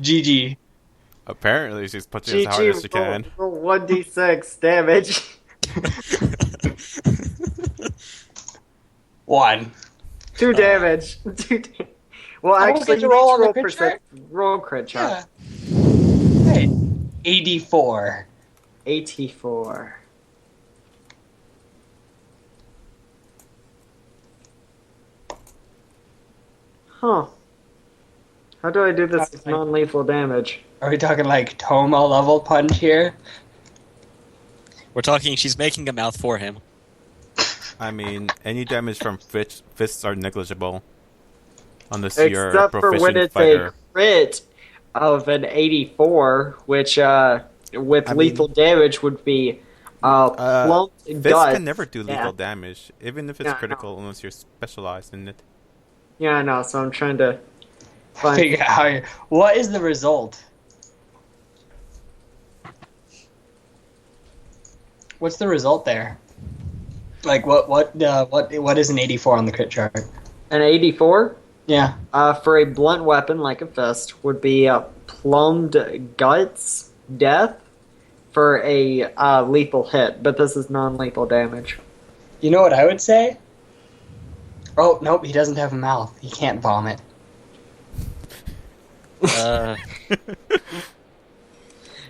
GG. apparently she's punching as hard as she can. Roll 1d6 damage. 1. 2 damage. 2 damage. Well, I don't actually, get to you roll need on the to crit check? roll crit Yeah. check. Hey. 84. 84. Huh. How do I do this with non-lethal damage? Are we talking like Toma level punch here? We're talking. She's making a mouth for him. I mean, any damage from fists are negligible. Unless you're a Except for when proficient it's fighter. a crit of an 84, which with I lethal damage would be plumped Fists gut. can never do lethal Yeah. damage, even if it's Yeah, I know. critical, unless you're specialized in it. Yeah, I know, so I'm trying to find... Figure out how what is the result? What's the result there? Like what is an 84 on the crit chart? An 84? Yeah. For a blunt weapon like a fist would be plumbed guts, death, for a lethal hit, but this is non-lethal damage. You know what I would say? Oh, nope, he doesn't have a mouth. He can't vomit.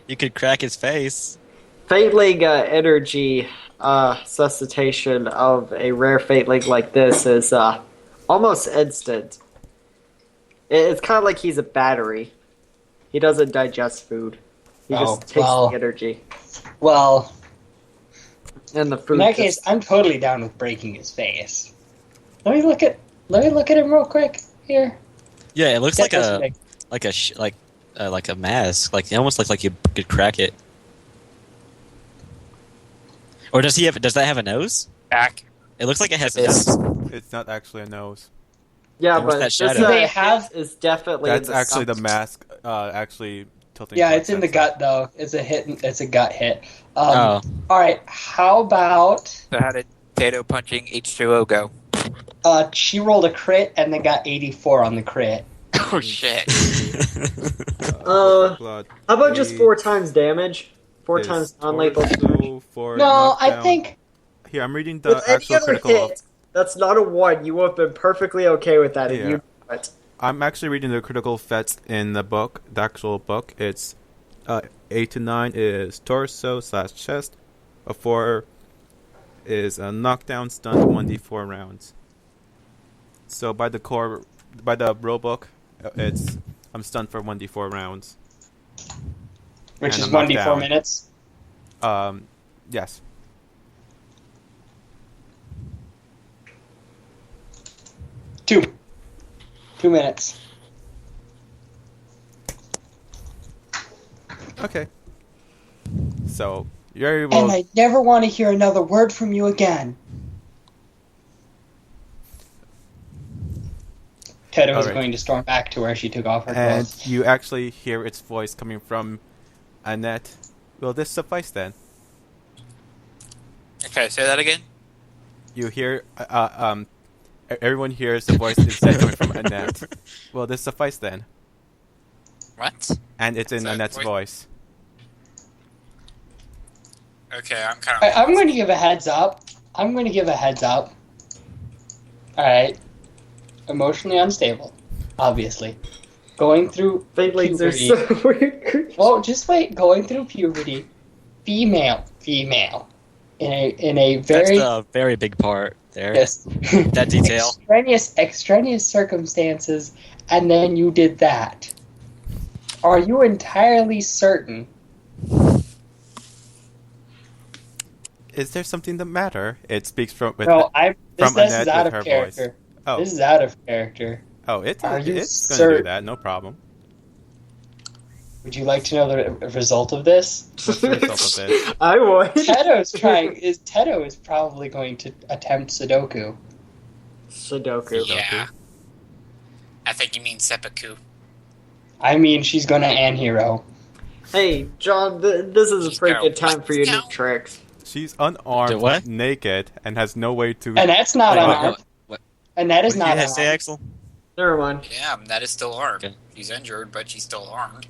You could crack his face. Fate League energy suscitation of a rare Fate League like this is almost instant. It's kind of like he's a battery. He doesn't digest food. He Oh, just takes well. the energy Well, and the food. in that case, I'm totally down with breaking his face. Let me look at him real quick here. Yeah, it looks Get like this a big. like a mask. Like it almost looks like you could crack it. Or does he have? Does that have a nose? Back. It looks like it has a Yes. nose. It's not actually a nose. Yeah, And what's but that this shadow? Do they have- is definitely That's in the actually the stomach. mask, actually tilting. Yeah, towards it's in the that gut though. It's a hit. It's a gut hit. Oh, All right. How about So how did Tato punching H2O go? she rolled a crit and then got 84 on the crit. Oh shit. Blood. How about just Eight 4 times damage? 4 is times non-lethal damage. torso for No, I knockdown. think Here, I'm reading the With any actual other critical. hit, that's not a 1. You would have been perfectly okay with that if Yeah. you knew it. I'm actually reading the critical effects in the book, the actual book. It's 8 to 9 is torso/chest. A 4 is a knockdown, stunned 1d4 rounds. So by the rule book, it's I'm stunned for 1d4 rounds. which And is I'm knocked 1d4 down. minutes. Yes. 2 minutes. Okay. So you're And able. I never want to hear another word from you again. Tedo is Alright. going to storm back to where she took off her And clothes. you actually hear its voice coming from Annette. Will this suffice then? Okay, say that again. You hear, everyone hears the voice instead coming from Annette. Will this suffice then? What? And it's in So Annette's voice. Okay, I'm kind of. I'm going to give a heads up. Alright. Emotionally unstable. Obviously. Going through Faintlings are puberty. so weird. Well, just wait. Going through puberty. Female. In a That's very... the very big part there. Yes. That detail. Extraneous circumstances, and then you did that. Are you entirely certain? Is there something the matter? It speaks from with No, this from is Annette out with her of character. voice. Oh, This is out of character. oh, it's Are you it's gonna do certain? that. No problem. Would you like to know the result of this? What's the result of this? I would. Tedo is probably going to attempt Sudoku. Sudoku. Yeah. I think you mean seppuku. I mean, she's going to Anhero. Hey, John, this is a She's pretty got good time what for your new now? tricks. She's Do unarmed, what? naked, and has no way to. And that's not Wait, unarmed. What? And that is What did not you say, unarmed. Axel? Never mind. Yeah, that is still armed. Okay. She's injured, but she's still armed.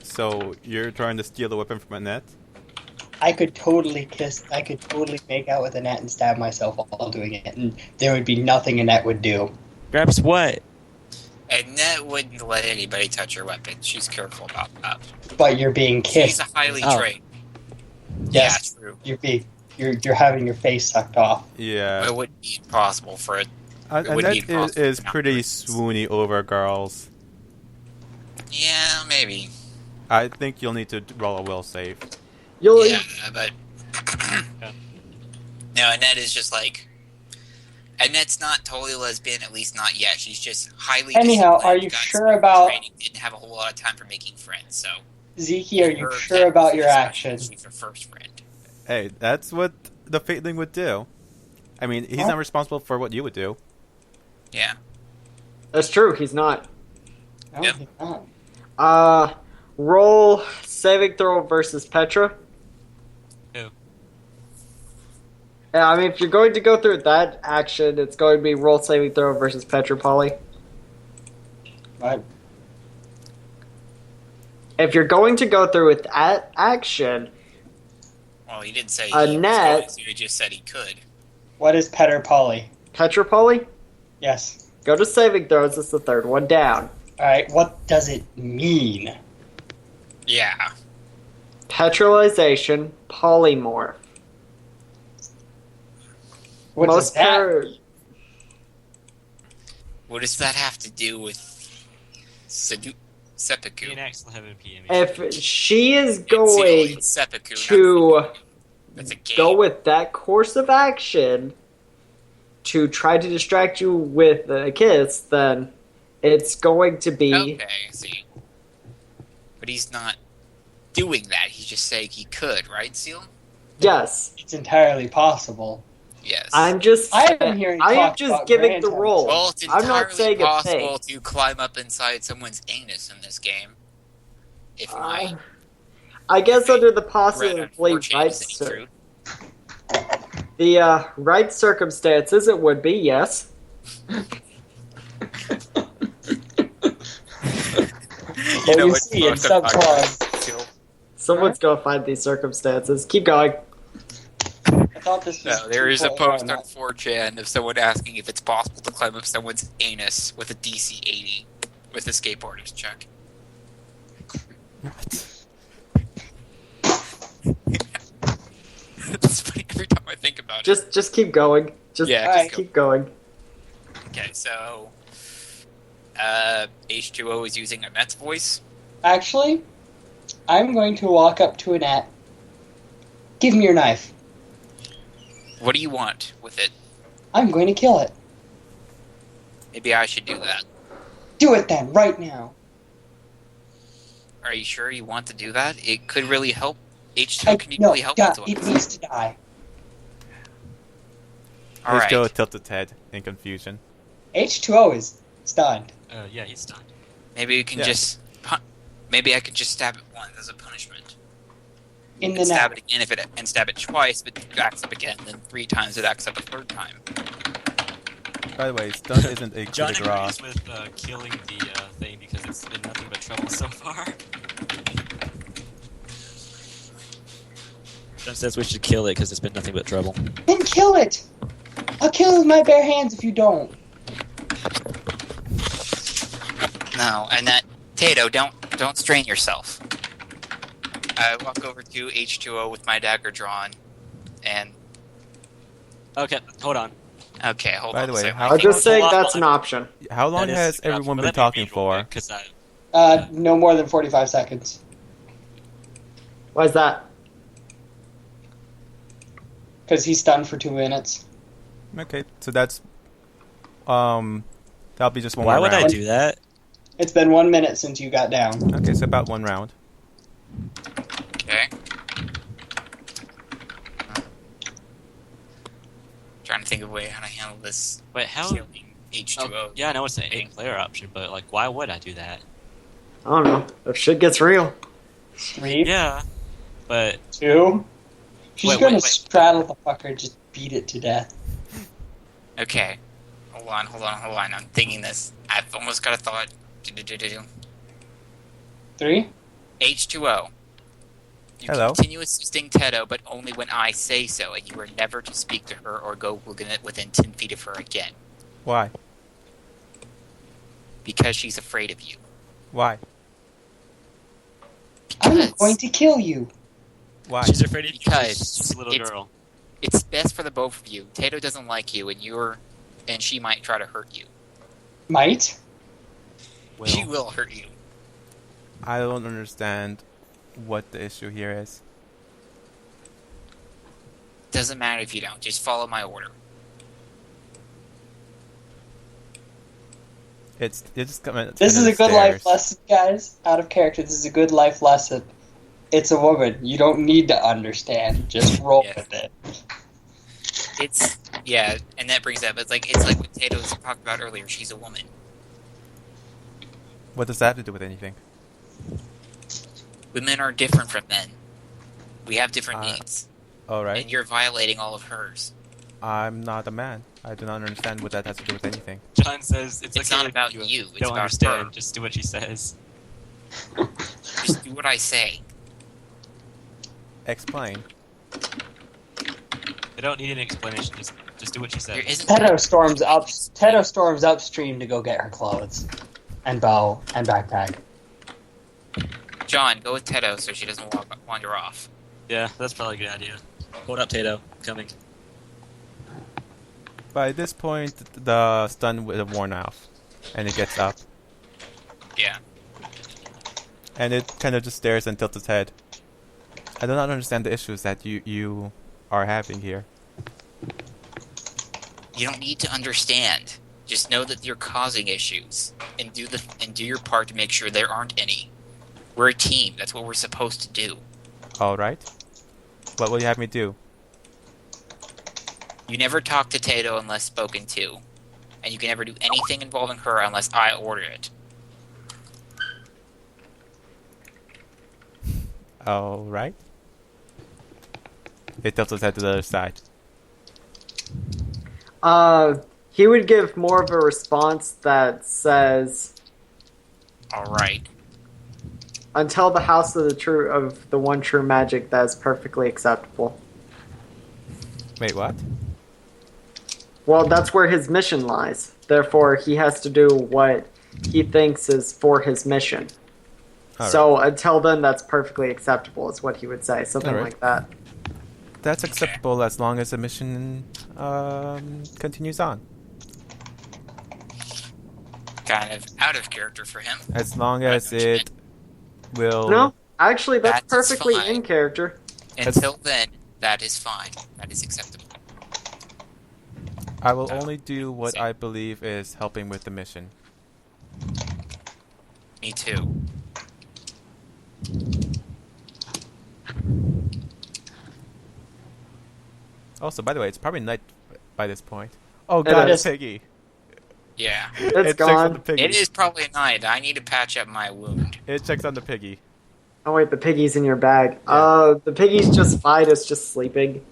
So you're trying to steal the weapon from Annette? I could totally make out with Annette and stab myself while doing it, and there would be nothing Annette would do. Grabs what? And Annette wouldn't let anybody touch her weapon. She's careful about that. But you're being She's kissed. a highly Oh. trained. Yes. Yeah, true. You're having your face sucked off. Yeah. It would be impossible for it. It would be Annette impossible is to not pretty do it. swoony over girls. Yeah, maybe. I think you'll need to roll a will save. You'll Yeah, but no, Annette is just like Annette's not totally lesbian, at least not yet. She's just highly. Anyhow, disciplined, are you got sure some about- training, didn't have a whole lot of time for making friends, so. Zeke, are you her sure about your especially, actions? She's her first friend. Hey, that's what the Fateling would do. I mean, he's Huh? not responsible for what you would do. Yeah. That's true. He's not. No, Yep. he's not. Roll saving throw versus Petra. Who? Yeah, I mean, if you're going to go through that action, it's going to be roll saving throw versus Petra Polly. What? If you're going to go through with that action, Well, he didn't say he Annette- was going to, he just said he could. What is Petter Polly? Petra Polly, Yes. go to saving throws. It's the third one down. Alright, what does it mean? Yeah. Petralization, polymorph. What does Most that par- What does that have to do with seppuku? Me and Axel have a PM. If she is It's only going seppuku, to that's a game. go with that course of action to try to distract you with a kiss, then it's going to be Okay, I see. But he's not doing that. He's just saying he could, right, Seal? yes. It's entirely possible. Yes. I'm just I am hearing I am talk just about giving grand the times. roll. Well, it's I'm entirely not saying a possible thing. to climb up inside someone's anus in this game. If my I guess under the red possibly unfortunate right is any truth. the right circumstances, it would be yes. Well, you what's see, in most some about clause, Seal? Someone's gonna find these circumstances. Keep going. I thought this was No, there is a 2.1, post on not- 4chan of someone asking if it's possible to climb up someone's anus with a DC 80 with a skateboarder's check. What? It's funny every time I think about it. Just keep going. Just Yeah, just keep going. Okay, so H2O is using Annette's voice. Actually, I'm going to walk up to Annette. Give me your knife. What do you want with it? I'm going to kill it. Maybe I should do that. Do it then, right now. Are you sure you want to do that? It could really help. H2O can No, really help yeah, with it needs to die. All right. H2O tilted head in confusion. H2O is stunned. Yeah, he's done. Maybe we can Yeah. just. Maybe I could just stab it once as a punishment. In the And stab neck. it again and stab it twice, but it acts up again. Then 3 times it acts up a 3rd time. By the way, stun isn't a John coup de grace. agrees with killing the thing because it's been nothing but trouble so far. John says we should kill it because it's been nothing but trouble. Then kill it! I'll kill it with my bare hands if you don't. No, and that Tato, don't strain yourself. I walk over to H2O with my dagger drawn, and Okay, hold on. okay, hold By on. the way, a second. how- I'll just say Hold on, that's an hold on. option. How long That is has the option, everyone but been let me talking read real for? quick, 'cause I- No more than 45 seconds. Why is that? Because he's stunned for 2 minutes. Okay, so that's that'll be just one Why more would I round. do that? It's been 1 minute since you got down. Okay, so about one round. Okay. Trying to think of a way how to handle this Wait, how? killing H2O. Oh, yeah, I know it's an 8-player option, but like, why would I do that? I don't know. If shit gets real. 3, Yeah, but 2. She's Wait, gonna wait. straddle the fucker, just beat it to death. Okay. Hold on. I'm thinking this. I've almost got a thought. Do. 3. H2O. You Hello. continue assisting Teto, but only when I say so, and you are never to speak to her or go within 10 feet of her again, Why? because she's afraid of you. Why? I'm Because going to kill you. Why? she's afraid of you Because she's just a little it's- girl. it's best for the both of you. Teto doesn't like you, and she might try to hurt you. Might? She will hurt you. I don't understand what the issue here is. Doesn't matter if you don't. Just follow my order. It's coming. This is a good life lesson, guys. Out of character, this is a good life lesson. It's a woman. You don't need to understand. Just roll Yeah. with it. Yeah, and that brings up. It's like what Tato's talked about earlier. She's a woman. What does that have to do with anything? Women are different from men. We have different needs, All right. and you're violating all of hers. I'm not a man. I do not understand what that has to do with anything. John says it's It's okay not if about you, it's don't about understand. her. Just do what she says. Just do what I say. Explain. They don't need an explanation. Just do what she There says. isn't. Teto storms upstream to go get her clothes, and bow and backpack. John, go with Teto so she doesn't wander off. Yeah, that's probably a good idea. Hold up, Tato. Coming. By this point, the stun would have worn off, and it gets up, Yeah. and it kind of just stares and tilts its head. I do not understand the issues that you are having here. You don't need to understand. Just know that you're causing issues, and do your part to make sure there aren't any. We're a team. That's what we're supposed to do. All right. What will you have me do? You never talk to Tato unless spoken to, and you can never do anything involving her unless I order it. All right. It tilts its head to the other side. He would give more of a response that says, All right. "Until the house of the one true magic, that is perfectly acceptable." Wait, what? Well, that's where his mission lies. Therefore, he has to do what he thinks is for his mission. All So until then, that's perfectly acceptable, is what he would say. Something Alright. like that. That's acceptable as long as the mission continues on. Kind of out of character for him. As long as it will. No, actually, that's That's perfectly fine. in character. Until then, that is fine. That is acceptable. I will only do what I believe is helping with the mission. Me too. Also, by the way, it's probably night by this point. Oh It god, is. it's Piggy. Yeah. It's It checks on the gone. piggy. It is probably night. I need to patch up my wound. It checks on the piggy. Oh wait, the piggy's in your bag. Yeah. The piggy's just fine. It's just sleeping.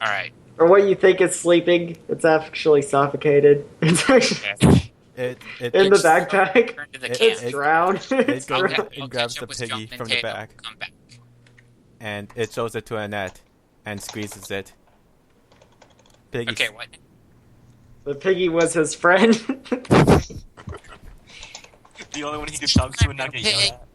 Alright. Or what you think is sleeping. It's actually suffocated. It's actually Okay. It in the it, backpack. Turn to the It- camp. It's drowned. It's goes- drowned. I'll it grabs catch the up with piggy John and from the Tatum. back. Come back. and it throws it to Annette and squeezes it. Piggy. Okay, what? The piggy was his friend. The only one he could talk to and not get yelled at.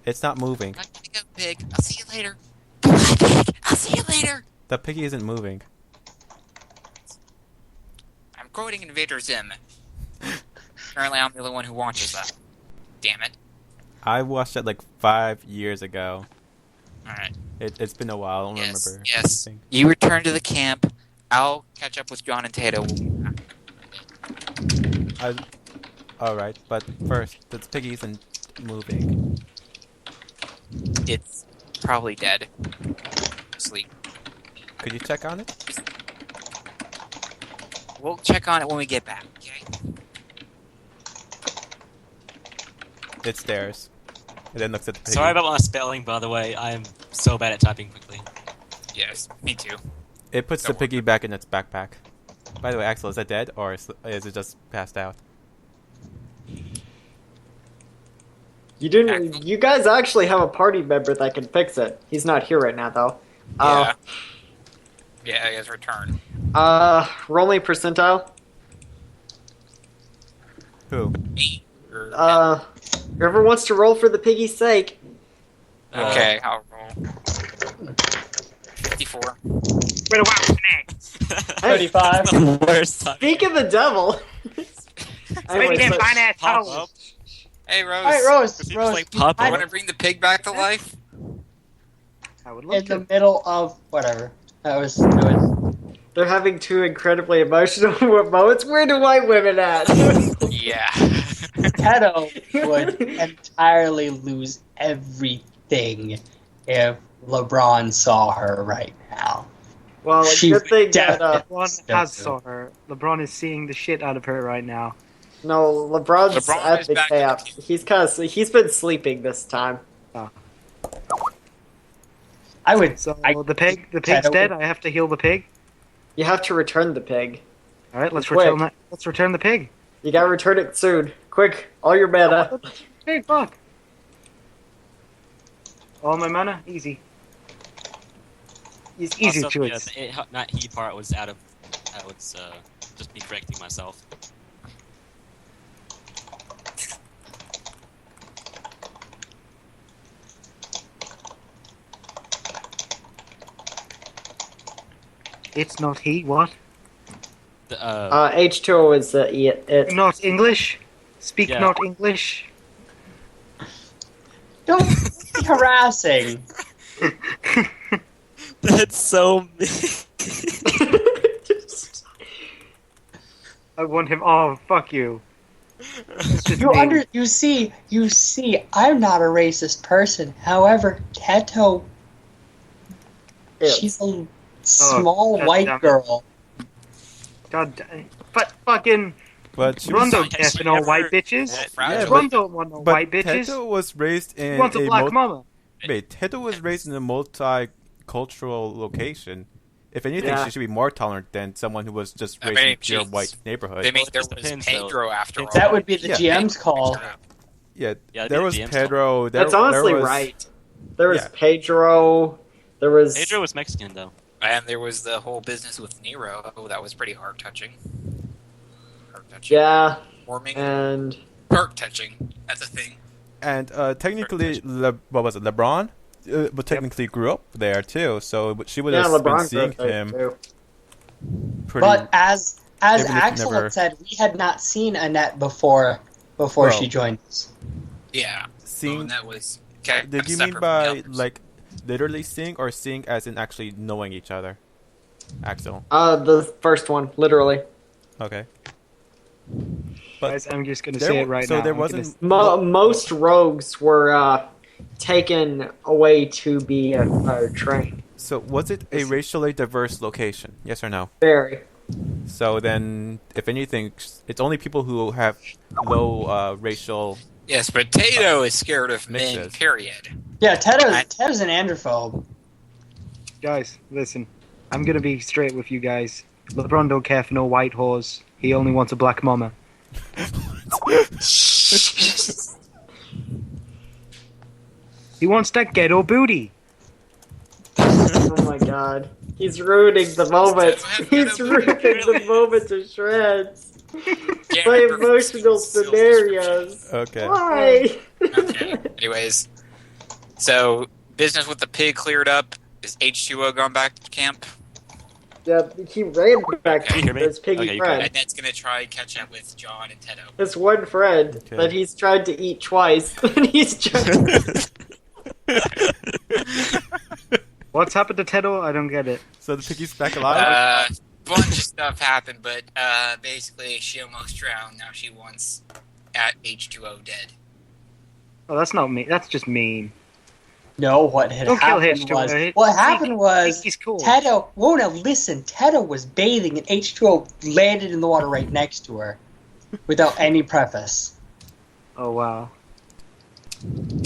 It's not moving. I'm gonna go, pig. I'll see you later. Goodbye, pig. I'll see you later. The piggy isn't moving. I'm quoting Invader Zim. Apparently, I'm the only one who watches that. Damn it. I watched it like 5 years ago. Alright. It's been a while. I don't Yes. remember. Yes. anything. You return to the camp. I'll catch up with John and Tato. Alright, but first, the piggy isn't moving. It's probably dead. Sleep. Could you check on it? We'll check on it when we get back, okay? It stares. And then looks at the piggy. Sorry about my spelling, by the way. I am so bad at typing quickly. Yes, me too. It puts the Don't worry. piggy back in its backpack. By the way, Axel, is that dead or is it just passed out? You didn't. You guys actually have a party member that can fix it. He's not here right now, though. Yeah. Yeah, he has returned. Roll me percentile. Who? Me. Or- Whoever wants to roll for the piggy's sake. okay, I'll roll. 54. Hey, 35. The worst time. speak of the devil. Anyways, but- Pop up. Hey, Rose. All right, Rose. Does he Rose. just, like, pop I- Want to bring the pig back to life? I would in love the to. middle of whatever. That was. They're having two incredibly emotional moments. Where do white women at? Yeah. Keto would entirely lose everything if LeBron saw her right now. Well, She good thing that definitely- LeBron has saw her. LeBron is seeing the shit out of her right now. no, LeBron's LeBron at is the back in camp. the team. He's been sleeping this time. I would. So I, the pig's Keto dead. would- I have to heal the pig. You have to return the pig. All right, let's Quick. return that. Let's return the pig. You gotta return it soon. Quick, all your mana. Hey, fuck. All my mana, easy. Easy Also, choice. Yeah, the not he part was out of. I was just me correcting myself. It's not he. What? The, H2O is it. Not English. Speak Yeah. not English. don't be harassing. That's so mean. I want him. Oh, fuck you. It's just You me. you see, I'm not a racist person. However, Keto, she's a small God white damn it. girl. God damn. But fucking But she Ron was, don't care for no white bitches. Yeah, Ron don't want no but white bitches. Teto was raised He in wants a black mama. Wait, Teto was raised in a multicultural location. If anything, Yeah. she should be more tolerant than someone who was just I raised in mean, a pure jeez. white neighborhood. They made there Well, it was depends, though. Pedro after all. That would be the Yeah. GM's call. Yeah, Yeah, there the was DM's Pedro. There, That's honestly there was, right. There was Yeah. Pedro. There was. Pedro was Mexican though. And there was the whole business with Nero. Oh, that was pretty heart touching. Heart touching. Yeah, Warming. and Heart touching. That's a thing. And technically, what was it? LeBron, but technically grew up there too. So she would yeah, have been LeBron seeing birthday him too. pretty. But as Even if Axel never- had said, we had not seen Annette before Well, she joined us. Yeah. seeing. and that was kept Did you separate mean from by the others. like literally seeing, or seeing as in actually knowing each other? Axel. The first one, literally. Okay. But Guys, I'm just gonna there say it w- right so now. there I'm gonna wasn't. Most rogues were taken away to be trained. So was it a racially diverse location? Yes or no? Very. So then, if anything, it's only people who have low racial. Yes, Potato is scared of men, Mixes. period. Yeah, Teddo's an androphobe. Guys, listen. I'm gonna be straight with you guys. LeBron don't care for no white whores. He only wants a black mama. He wants that ghetto booty. Oh my god. He's ruining the moment. He's ruining the moment to shreds. My emotional scenarios. Okay. Why? Okay. Anyways, so business with the pig cleared up. Is H2O gone back to camp? Yeah, he ran back Okay, to hear me? his piggy Okay, you friend. And that's gonna try and catch up with John and Tedo. His one friend Okay. that he's tried to eat twice. And he's trying What's happened to Tedo? I don't get it. So the piggy's back alive. Bunch of stuff happened, but basically she almost drowned. Now she wants at H2O dead. Oh, that's not me. That's just mean. No, what had Don't kill happened Hitch, was don't- what happened was He's cool. Tedo. Whoa, now listen. Tedo was bathing, and H2O landed in the water right next to her, without any preface. Oh wow.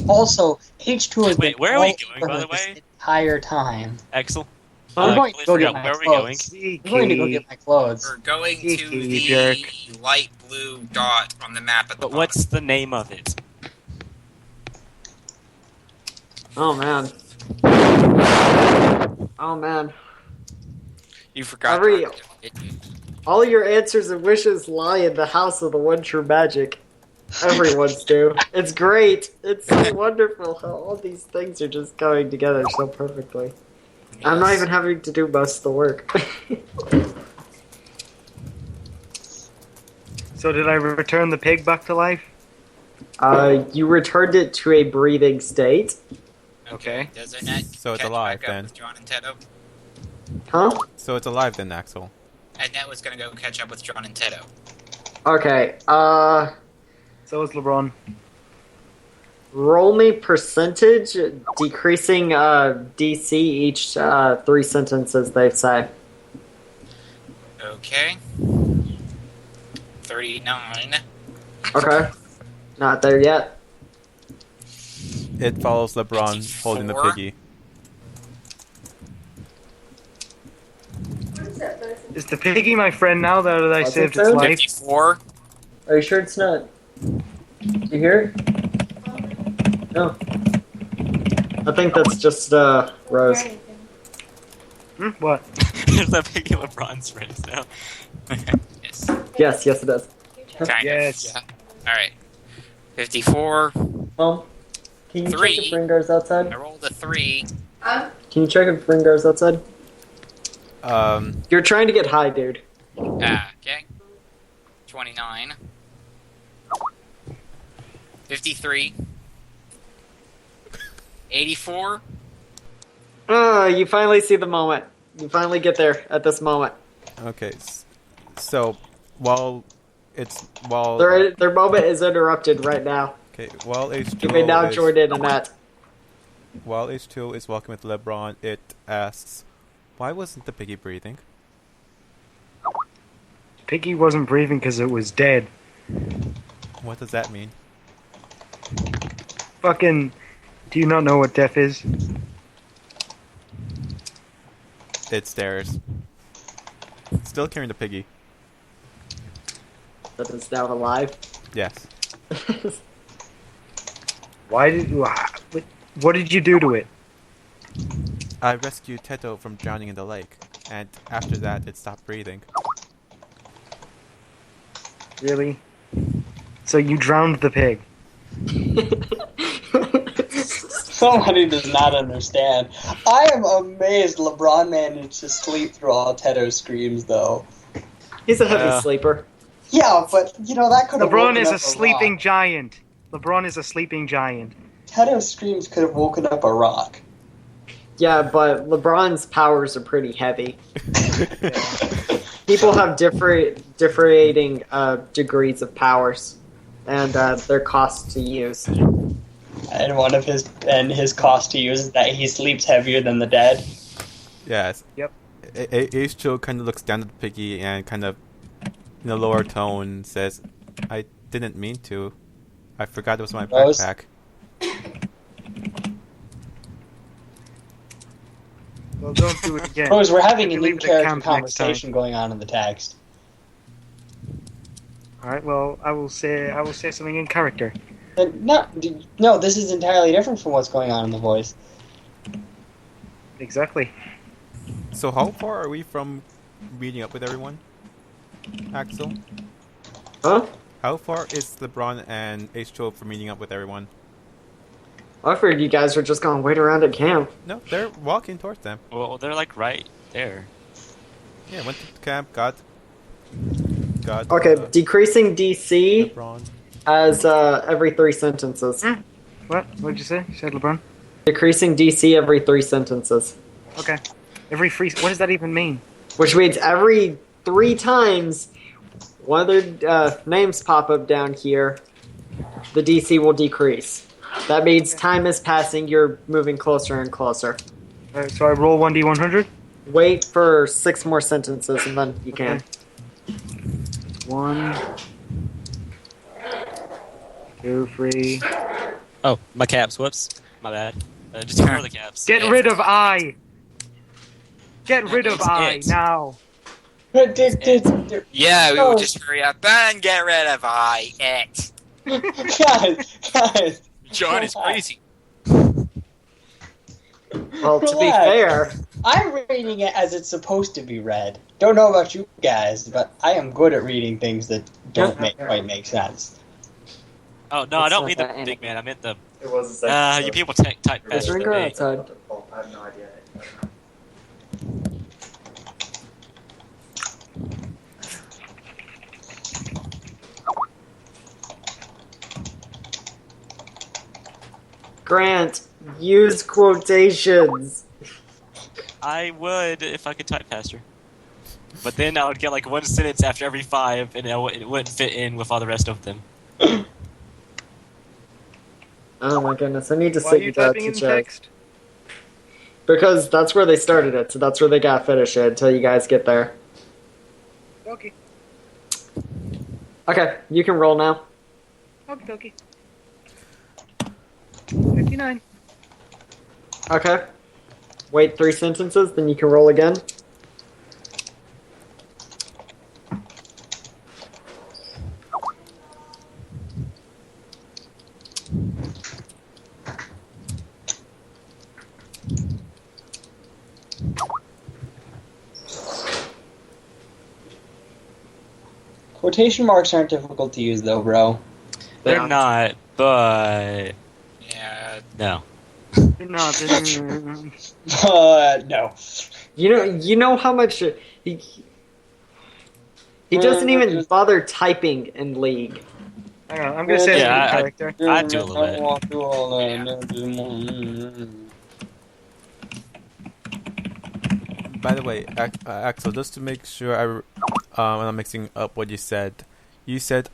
Also, H2O has Wait, been where are we all going, over by her the way? this entire time. Axel? I'm going to please go figure get out my where are we clothes. going? I'm going to go get my clothes. We're going to You the jerk. light blue dot on the map at the But what's the name of it? Oh man. Oh man. You forgot. Every- to- All your answers and wishes lie in the house of the one true magic. Everyone's do. It's great. It's so wonderful how all these things are just going together so perfectly. I'm not even having to do most of the work. So did I return the pig back to life? You returned it to a breathing state. Okay. Does it not So it's catch alive back up then. with John and Tedo? Huh? So it's alive then, Axel. And that was gonna go catch up with John and Tedo. Okay, So is LeBron. roll me percentage, decreasing DC each 3 sentences they say. Okay. 39. Okay. Not there yet. It follows LeBron holding the 54. piggy. Is the piggy my friend now that I What's saved it its say? life? 54. Are you sure it's not? You hear it? No. I think that's just Rose. What? There's that big LeBron's friends now. Yes. Yes, it does. Kind Yes. of. Yeah. Alright. 54. Mom, can you 3. check if Ringar's outside? I rolled a 3. Can you check if Ringar's outside? Um, You're trying to get high, dude. Okay. 29. 53. 84. You finally see the moment. You finally get there at this moment. okay. So while Their moment is interrupted right now. okay, while H2O You may now is, join in on that. while H2O is walking with LeBron, it asks, "Why wasn't the piggy breathing?" Piggy wasn't breathing because it was dead. What does that mean? Fucking. Do you not know what death is? It stares. Still carrying the piggy. That is now alive. Yes. Why did. What did you do to it? I rescued Teto from drowning in the lake, and after that, it stopped breathing. Really? So you drowned the pig. Somebody does not understand. I am amazed LeBron managed to sleep through all Tedo's screams, though. He's a heavy sleeper. Yeah, but, that could have LeBron woken is up a sleeping rock. giant. LeBron is a sleeping giant. Tedo's screams could have woken up a rock. Yeah, but LeBron's powers are pretty heavy. People have differing degrees of powers, and their cost to use. And one of his cost to use is that he sleeps heavier than the dead. Yes. Yep. Ace Chill kind of looks down at the piggy and kind of, in a lower tone, says, "I didn't mean to. I forgot it was my Rose? backpack." Well, don't do it again. Rose, we're having You an leave it at in-character camp next time. conversation going on in the text. All right. Well, I will say something in character. No, this is entirely different from what's going on in the voice. Exactly. So how far are we from meeting up with everyone, Axel? Huh? How far is LeBron and Ace Chill from meeting up with everyone? I figured you guys were just gonna wait around at camp. No, they're walking towards them. Well, they're like right there. Yeah, went to the camp, got Okay, decreasing DC LeBron. as every 3 sentences. What? What did you say? You said LeBron? Decreasing DC every 3 sentences. Okay. Every free. What does that even mean? Which means every 3 times one of their names pop up down here, the DC will decrease. That means time is passing, you're moving closer and closer. Alright, so I roll 1d100. Wait for 6 more sentences and then you can. 1, 2, 3. Oh, my caps. Whoops. My bad. Just ignore the caps. Get rid of I. Get rid of It's I it. now. Yeah, we Oh. will just hurry up and get rid of it. Guys. John is crazy. Well, to be Relax. fair, I'm reading it as it's supposed to be read. Don't know about you guys, but I am good at reading things that don't quite make sense. Oh no, I It's don't not mean the that big man. I meant the. It was a second. You people type there's a faster than drinker me. outside. I have no idea. Grant, use quotations. I would if I could type faster. But then I would get like one sentence after every 5, and it wouldn't fit in with all the rest of them. Oh my goodness, I need to Why are sit you you that typing to in check. text? Because that's where they started it, so that's where they gotta finish it until you guys get there. Okay. Okay, you can roll now. Okay. 59. Okay. Wait 3 sentences, then you can roll again. Quotation marks aren't difficult to use, though, bro. They're Yeah. not, but Yeah. no. No, No. You know how much he doesn't even bother typing in League. hang on, I'm gonna say Yeah, something I- in character. I'd do a little By the way, Axel, just to make sure I'm not mixing up what you said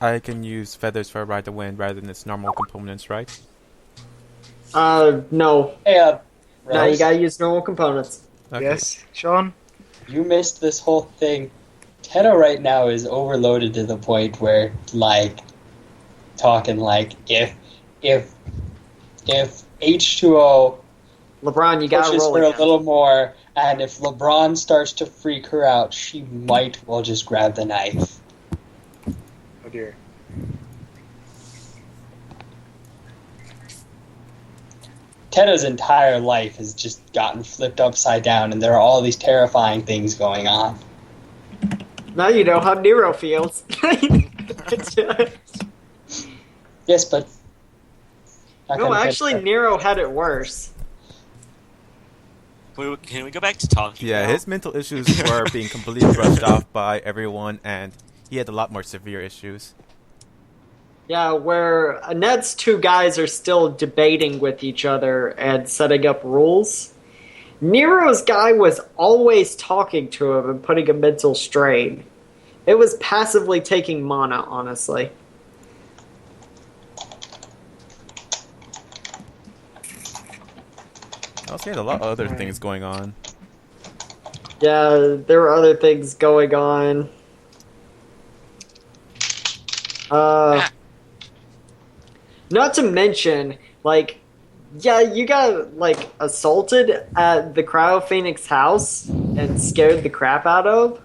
I can use feathers for Ride the Wind rather than its normal components, right? No. Hey, No, you Rose, gotta use normal components. Okay. Yes, Sean. you missed this whole thing. Teto right now is overloaded to the point where, like, talking like if H2O LeBron, you gotta pushes roll her a again. little more, and if LeBron starts to freak her out, she might well just grab the knife. Oh dear. Teto's entire life has just gotten flipped upside down, and there are all these terrifying things going on. Now you know how Nero feels. Yes, but not No, gonna actually, fit- Nero had it worse. Can we go back to talking? Yeah, now? his mental issues were being completely brushed off by everyone, and he had a lot more severe issues. Yeah, where Annette's 2 guys are still debating with each other and setting up rules. Nero's guy was always talking to him and putting a mental strain. It was passively taking mana, honestly. Also, he had a lot of other things going on. Yeah, there were other things going on. Not to mention, like, yeah, you got, like, assaulted at the Cryo Phoenix house and scared the crap out of.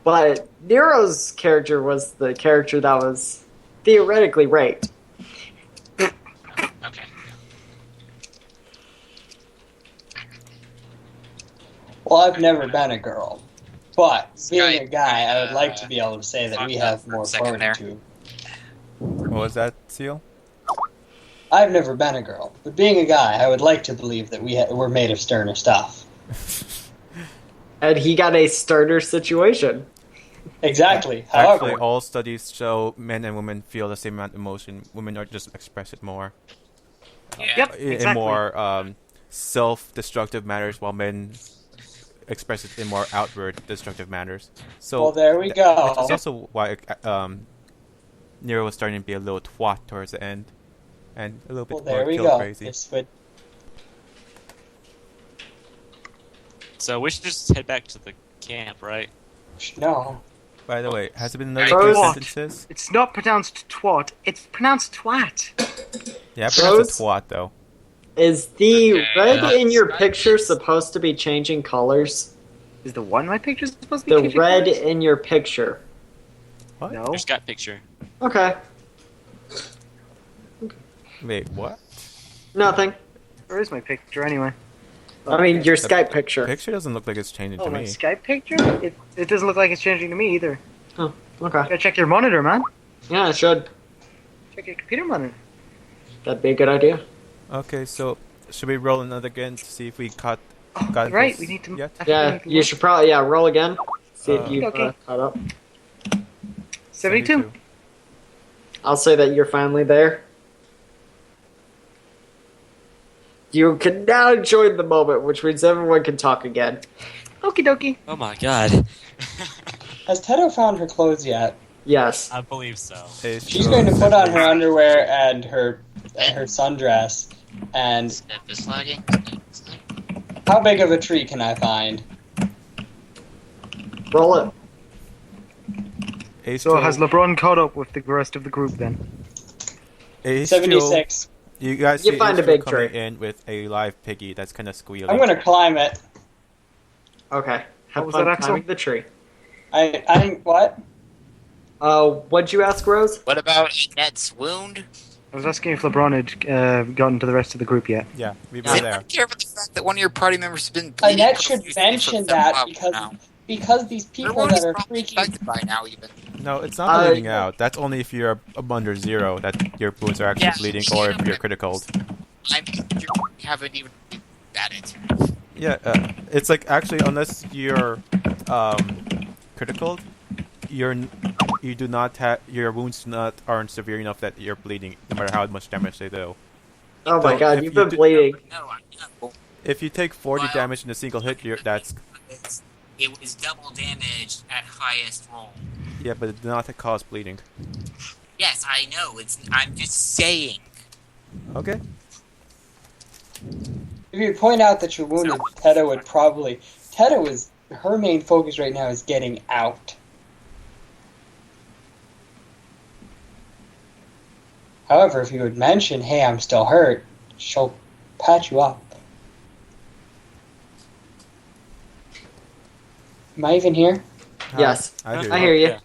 But Nero's character was the character that was theoretically raped. Okay. Well, I've never been a girl, but being a Skype, guy, I would like to be able to say that we have more second there. fortitude. What was that, Seal? I've never been a girl, but being a guy, I would like to believe that we're made of sterner stuff. And he got a starter situation. Exactly. Actually, However, all studies show men and women feel the same amount of emotion. Women are just express it more. Yeah. Yep, In exactly. more self-destructive matters, while men express it in more outward destructive matters. So well, there we go. That's also why Nero was starting to be a little twat towards the end, and a little bit Well, there more we kill go. crazy. This would So we should just head back to the camp, right? no. By the way, has it been another Rose- 3 sentences? It's not pronounced twat. It's pronounced twat. Yeah, I Rose? pronounced it twat though. Is the Okay, red in your Skype picture is- supposed to be changing colors? Is the one in my picture supposed to be The changing red colors? in your picture. What? No. Your Scott picture. Okay, Wait, what? nothing. Where is my picture anyway? I mean, your The Skype picture. Picture doesn't look like it's changing Oh, to my me. Skype picture? It doesn't look like it's changing to me either. Okay. Gotta check your monitor, man. Yeah, it should. Check your computer monitor. That'd be a good idea. Okay, so should we roll another again to see if we got Right, those we need to. yet? I think Yeah, we need to you should probably roll again. See if Uh, you've Okay. caught up. 72. I'll say that you're finally there. You can now join the moment, which means everyone can talk again. Okie dokie. Oh my god. Has Teto found her clothes yet? Yes. I believe so. She's going to put on her underwear and her sundress. And Step is sliding. how big of a tree can I find? Roll it. So has LeBron caught up with the rest of the group then? 76. You guys You see find a H2 big coming tree. in with a live piggy that's kind of squealing. I'm going to climb it. Okay. Have What was fun that, Axel? climbing the tree. I'm what? What'd you ask, Rose? What about Annette's wound? I was asking if LeBron had gotten to the rest of the group yet. Yeah, we Does were there. anyone care about the fact that one of your party members has been bleeding? Annette should profusely for mention 7 that hours because these Her people wound that is are probably freaking. infected by now, even. No, it's not bleeding Uh, out. That's only if you're under 0 that your wounds are actually Yeah. bleeding, or if you're critical. You haven't even at it. Yeah, it's like actually unless you're critical, you do not have your wounds aren't severe enough that you're bleeding, no matter how much damage they do. Oh my So, god, if you've you been do- bleeding. No, I know. If you take 40 Well, damage in a single hit, that's It was double damage at highest roll. yeah, but it did not cause bleeding. Yes, I know. I'm just saying. Okay. If you point out that you're wounded, Teto would probably. Teto is. Her main focus right now is getting out. However, if you would mention, hey, I'm still hurt, she'll patch you up. Am I even here? Yes. I do. I hear you. Yeah.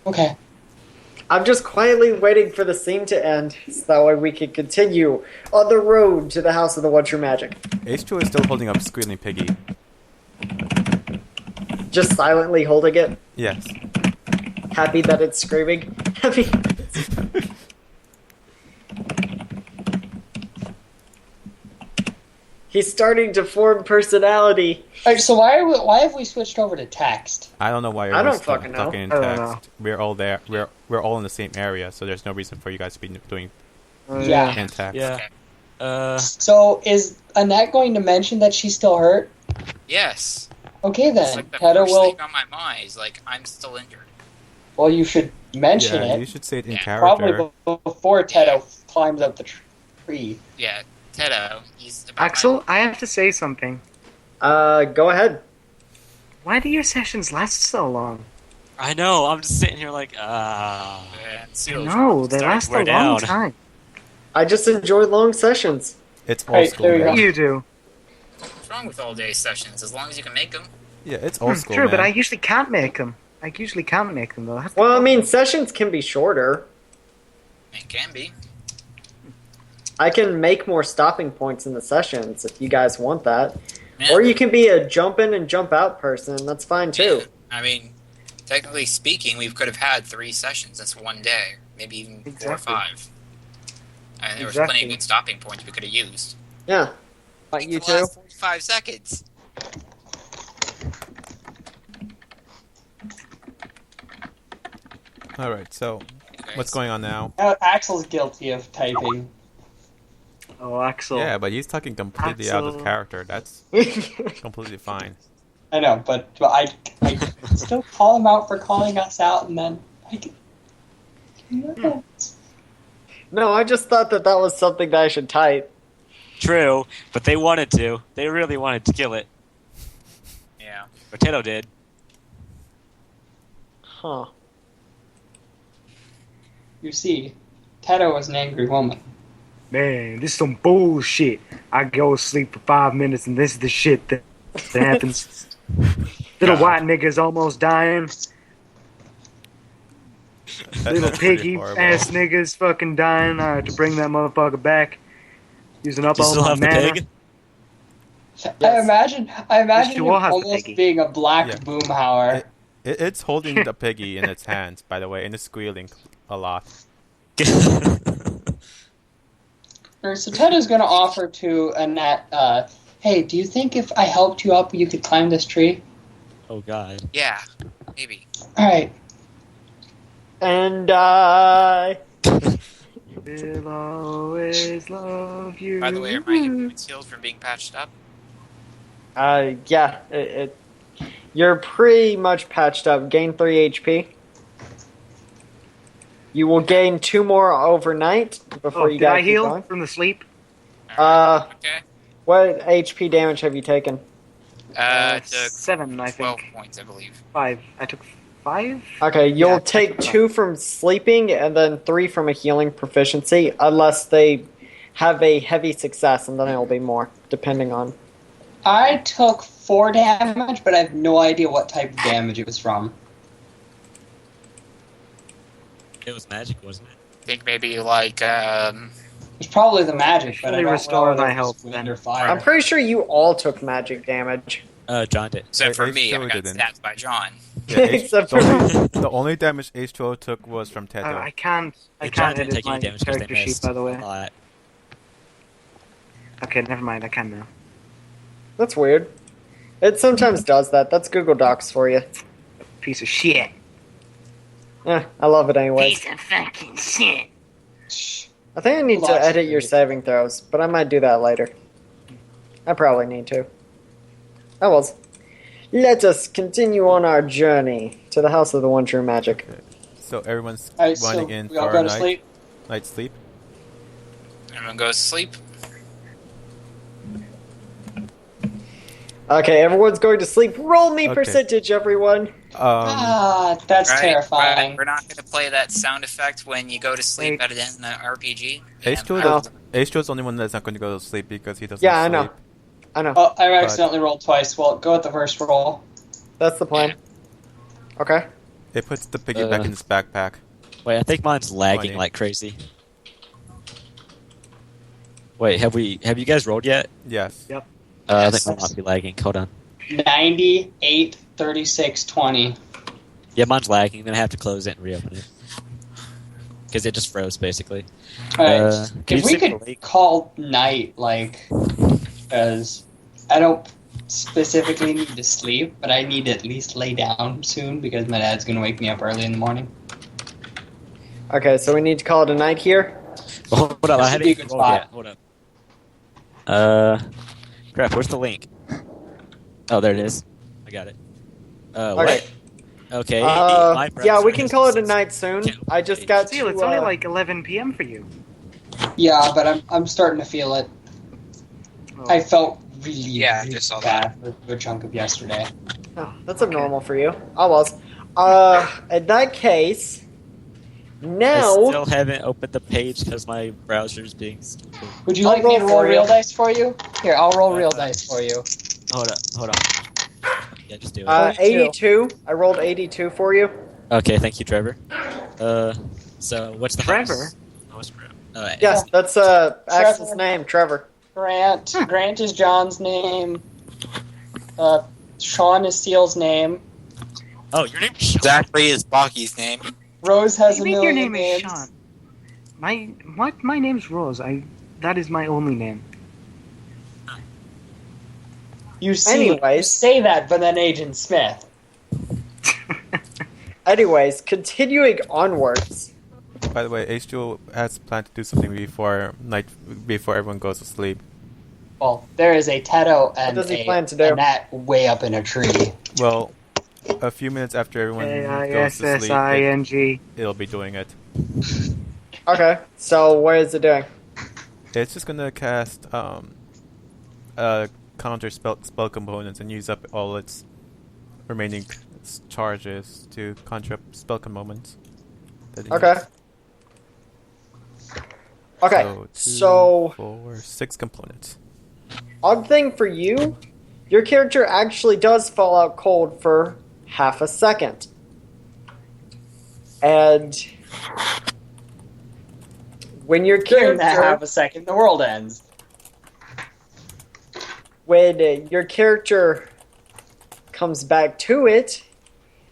Okay. I'm just quietly waiting for the scene to end, so that way we can continue on the road to the House of the One True Magic. H2 is still holding up Squealing Piggy. Just silently holding it, Yes. happy that it's screaming. Happy. He's starting to form personality. Alright, so why have we switched over to text? I don't know why you're I don't always fucking know. talking in I don't text. We're all there. We're all in the same area, so there's no reason for you guys to be doing Yeah. in text. Yeah. So Annette going to mention that she's still hurt? Yes. Okay It's then. like the Teto first will. thing on my mind is like, I'm still injured. Well, you should mention Yeah, it. you should say it in Yeah, character. Probably before Teto climbs up the tree. Yeah, Teto, he's about Axel, I have to say something. Go ahead. Why do your sessions last so long? I know. I'm just sitting here like, No, they last a wear long down. time. I just enjoy long sessions. It's old Right, school, there you man. go. You do. What's wrong with all day sessions? As long as you can make them. Yeah, it's old school, True, man. but I usually can't make them. Though. That's the Well, I problem. mean, sessions can be shorter. It can be. I can make more stopping points in the sessions if you guys want that. Yeah. Or you can be a jump in and jump out person. That's fine too. I mean, technically speaking, we could have had 3 sessions. That's one day. Maybe even 4 or Exactly. 5. And there was plenty Exactly. of good stopping points we could have used. Yeah. Like You the too? last 45 seconds. Alright, so Anyways. what's going on now? Axel's guilty of typing. Oh, Axel. Yeah, but he's talking completely out of Axel. character. That's completely fine. I know, but I still call him out for calling us out, and then I get. No, I just thought that was something that I should type. True, but they wanted to. They really wanted to kill it. Yeah. Potato did. Huh. You see, Teto was an angry woman. Man, this is some bullshit. I go to sleep for 5 minutes and this is the shit that happens. Little God. white niggas almost dying. Little That's pretty piggy horrible. ass niggas fucking dying. I have to bring that motherfucker back. Using up Do you all still my have the mana. pig? Yes. I imagine She him will have the almost piggy. being a black Yeah. boomhauer. It's holding the piggy in its hands, by the way, and it's squealing a lot. So Teto's going to offer to Annette, hey, do you think if I helped you up, you could climb this tree? Oh god. Yeah. Maybe. All right. And I. Will always love you. By the way, are my hit points healed from being patched up? Yeah. You're pretty much patched up. Gain 3 HP. You will gain 2 more overnight before Oh, you did gotta I keep heal going. from the sleep? Okay. What HP damage have you taken? Took 7, I 12 think. points, I believe. 5. I took 5? Okay, you'll Yeah, take technically. 2 from sleeping and then 3 from a healing proficiency, unless they have a heavy success, and then it'll be more, depending on. I took 4 damage, but I have no idea what type of damage it was from. It was magic, wasn't it? I think maybe like, It's probably the magic, but I Surely don't restore know whether my it was health, wind then. or fire. I'm pretty sure you all took magic damage. John did. except for H2O me, I got didn't. stabbed by John. Yeah, Except for the only damage H2O took was from Teto. I can't John didn't edit take my any damage because they character sheet, missed. by the way. A lot. Okay, never mind. I can now. That's weird. It sometimes does that. That's Google Docs for you. Piece of shit. I love it anyways. of fucking shit. I think I need to Lots of edit your it. saving throws, but I might do that later. I probably need to. Oh well. Let us continue on our journey to the House of the One True Magic. So everyone's All right, so running in we all for go a to sleep. night's sleep. Everyone goes to sleep. Okay, everyone's going to sleep. Roll me Okay. percentage, everyone. That's Right? terrifying. We're not going to play that sound effect when you go to sleep Wait. at an RPG. H2O And I- does, H2O's the only one that's not going to go to sleep because he doesn't Yeah, I sleep. know. I know. Oh, I accidentally rolled twice. Well, go with the first roll. That's the plan. Okay. It puts the piggy back in his backpack. Wait, I think mine's lagging 20. like crazy. Wait, have you guys rolled yet? Yes. I think mine might be lagging. Hold on. 98, 36, 20. Yeah, mine's lagging. Then I have to close it and reopen it because it just froze basically. Alright, can if you we see the could link? call night, like, because I don't specifically need to sleep, but I need to at least lay down soon because my dad's going to wake me up early in the morning. Okay, so we need to call it a night here. Hold up, I This would haven't be a even good rolled spot. yet. Hold up. Crap, where's the link? Oh, there it is. I got it. Okay. What? Okay. my Yeah, browser we can has call it a since- night soon. Can't I just got Seal, to. it's only like 11 p.m. for you. Yeah, but I'm starting to feel it. Oh. I felt really, Yeah, I really just saw bad for a good chunk of yesterday. Oh, that's abnormal for you. I was. In that case, I now. still haven't opened the page because my browser's being stupid. Would you I'll like me to roll roll for you. real dice for you? Here, I'll roll real dice for you. Hold on. Yeah, just do it. 82. I rolled 82 for you. Okay, thank you, Trevor. So what's the Trevor? house? Oh, it's Trevor. Yes, that's Axel's name, Trevor. Grant. Grant is John's name. Sean is Seal's name. Oh, your name's Sean. Exactly is Baki's name. Rose has I a think million your name names. is Sean. My name's Rose. That is my only name. You see, Anyways. you say that, but then Agent Smith. Anyways, continuing onwards. By the way, H2O has planned to do something before everyone goes to sleep. Well, there is a Teto and does he plan to do? a gnat way up in a tree. Well, a few minutes after everyone goes to sleep, AISSING. it'll be doing it. Okay, so what is it doing? It's just gonna cast counter spell components and use up all its remaining charges to counter up spell components. that it Okay. needs. Okay, So, so 2, 4, 6 components. odd thing for you, your character actually does fall out cold for half a second. And when your During that half character a second, the world ends. when your character comes back to it,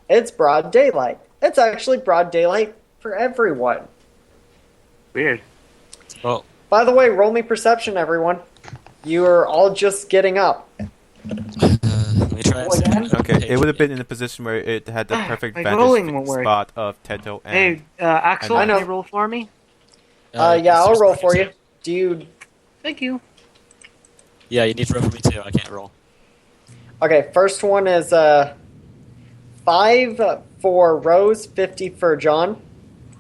it's broad daylight. It's actually broad daylight for everyone. Weird. Well, By the way, roll me perception, everyone. You are all just getting up. let me try What, Dan? Okay, it would have been in a position where it had the perfect My rolling vantage won't work. spot of Teto and... Hey, Axel, I can know. you roll for me? Yeah, I'll roll for you. Do you? Thank you. Yeah, you need to roll for me too. I can't roll. Okay, first one is 5 for Rose, 50 for John,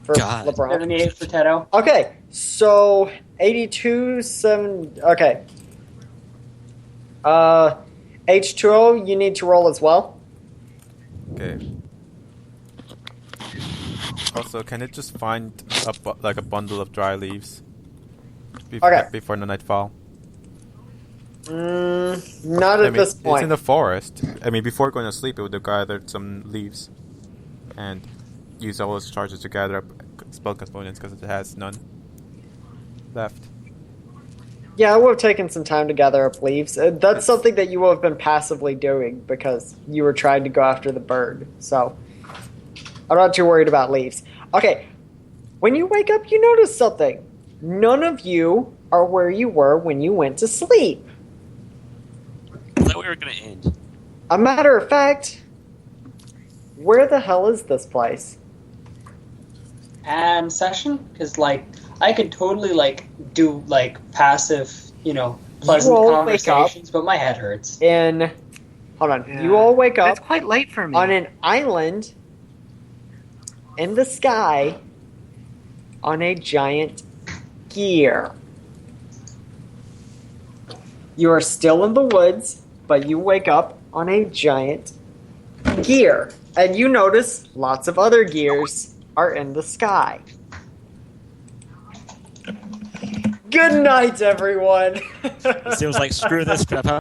for God. LeBron. 78 for Teto. Okay, so 82, 7. Okay. H2O, you need to roll as well. Okay. Also, can it just find a bundle of dry leaves Okay. before the nightfall? Not at this It's point. in the forest. I mean, before going to sleep, it would have gathered some leaves and used all its charges to gather up spell components because it has none left. Yeah, it would have taken some time to gather up leaves. That's something that you would have been passively doing because you were trying to go after the bird. So, I'm not too worried about leaves. Okay, when you wake up, you notice something. None of you are where you were when you went to sleep. I thought we were gonna end. A matter of fact, where the hell is this place? And session? Because, like, I could totally, like, do, like, passive, pleasant You all wake up. conversations, but my head hurts. Hold on. Yeah. You all wake It's up quite late for me. on an island in the sky on a giant gear. You are still in the woods, but you wake up on a giant gear. And you notice lots of other gears are in the sky. Good night, everyone. It seems like screw this crap. Huh?